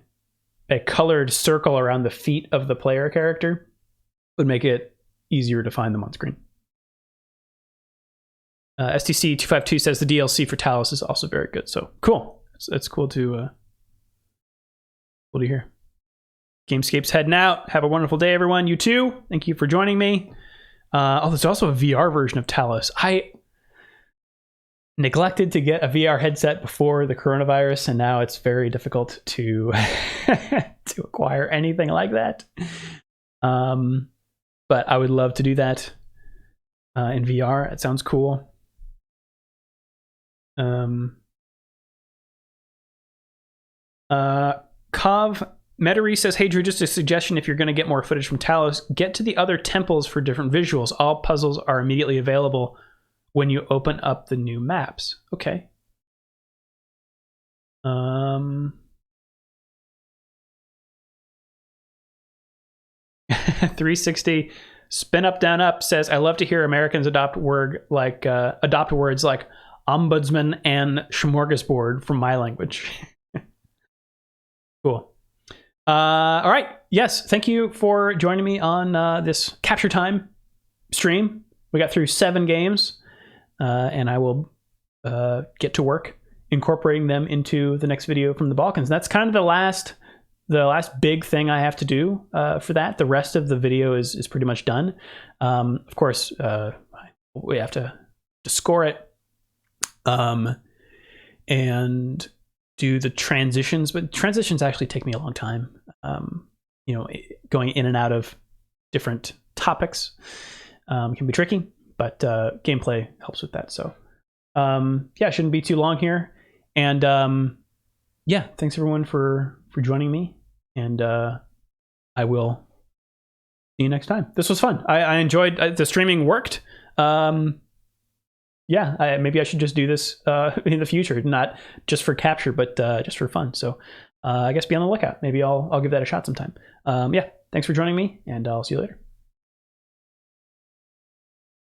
a colored circle around the feet of the player character would make it easier to find them on screen. STC252 says the DLC for Talos is also very good. So cool. It's cool to hear. Gamescape's heading out. Have a wonderful day, everyone. You too. Thank you for joining me. There's also a VR version of Talos. I neglected to get a VR headset before the coronavirus, and now it's very difficult to to acquire anything like that. but I would love to do that in VR. It sounds cool. Kav Metairie says, hey Drew, just a suggestion: if you're going to get more footage from Talos, get to the other temples for different visuals. All puzzles are immediately available when you open up the new maps. Okay. 360 spin up down up says, I love to hear Americans adopt words like ombudsman and smorgasbord from my language. Cool. All right. Yes. Thank you for joining me on this Capture Time stream. We got through 7 games, and I will get to work incorporating them into the next video from the Balkans. That's kind of the last big thing I have to do for that. The rest of the video is pretty much done. Of course, we have to score it and do the transitions, but transitions actually take me a long time. Going in and out of different topics can be tricky, but gameplay helps with that. So yeah, it shouldn't be too long here. And yeah, thanks everyone for joining me. And I will see you next time. This was fun. I enjoyed the streaming worked. Yeah, maybe I should just do this in the future, not just for capture, but just for fun. So I guess be on the lookout. Maybe I'll give that a shot sometime. Yeah, thanks for joining me, and I'll see you later.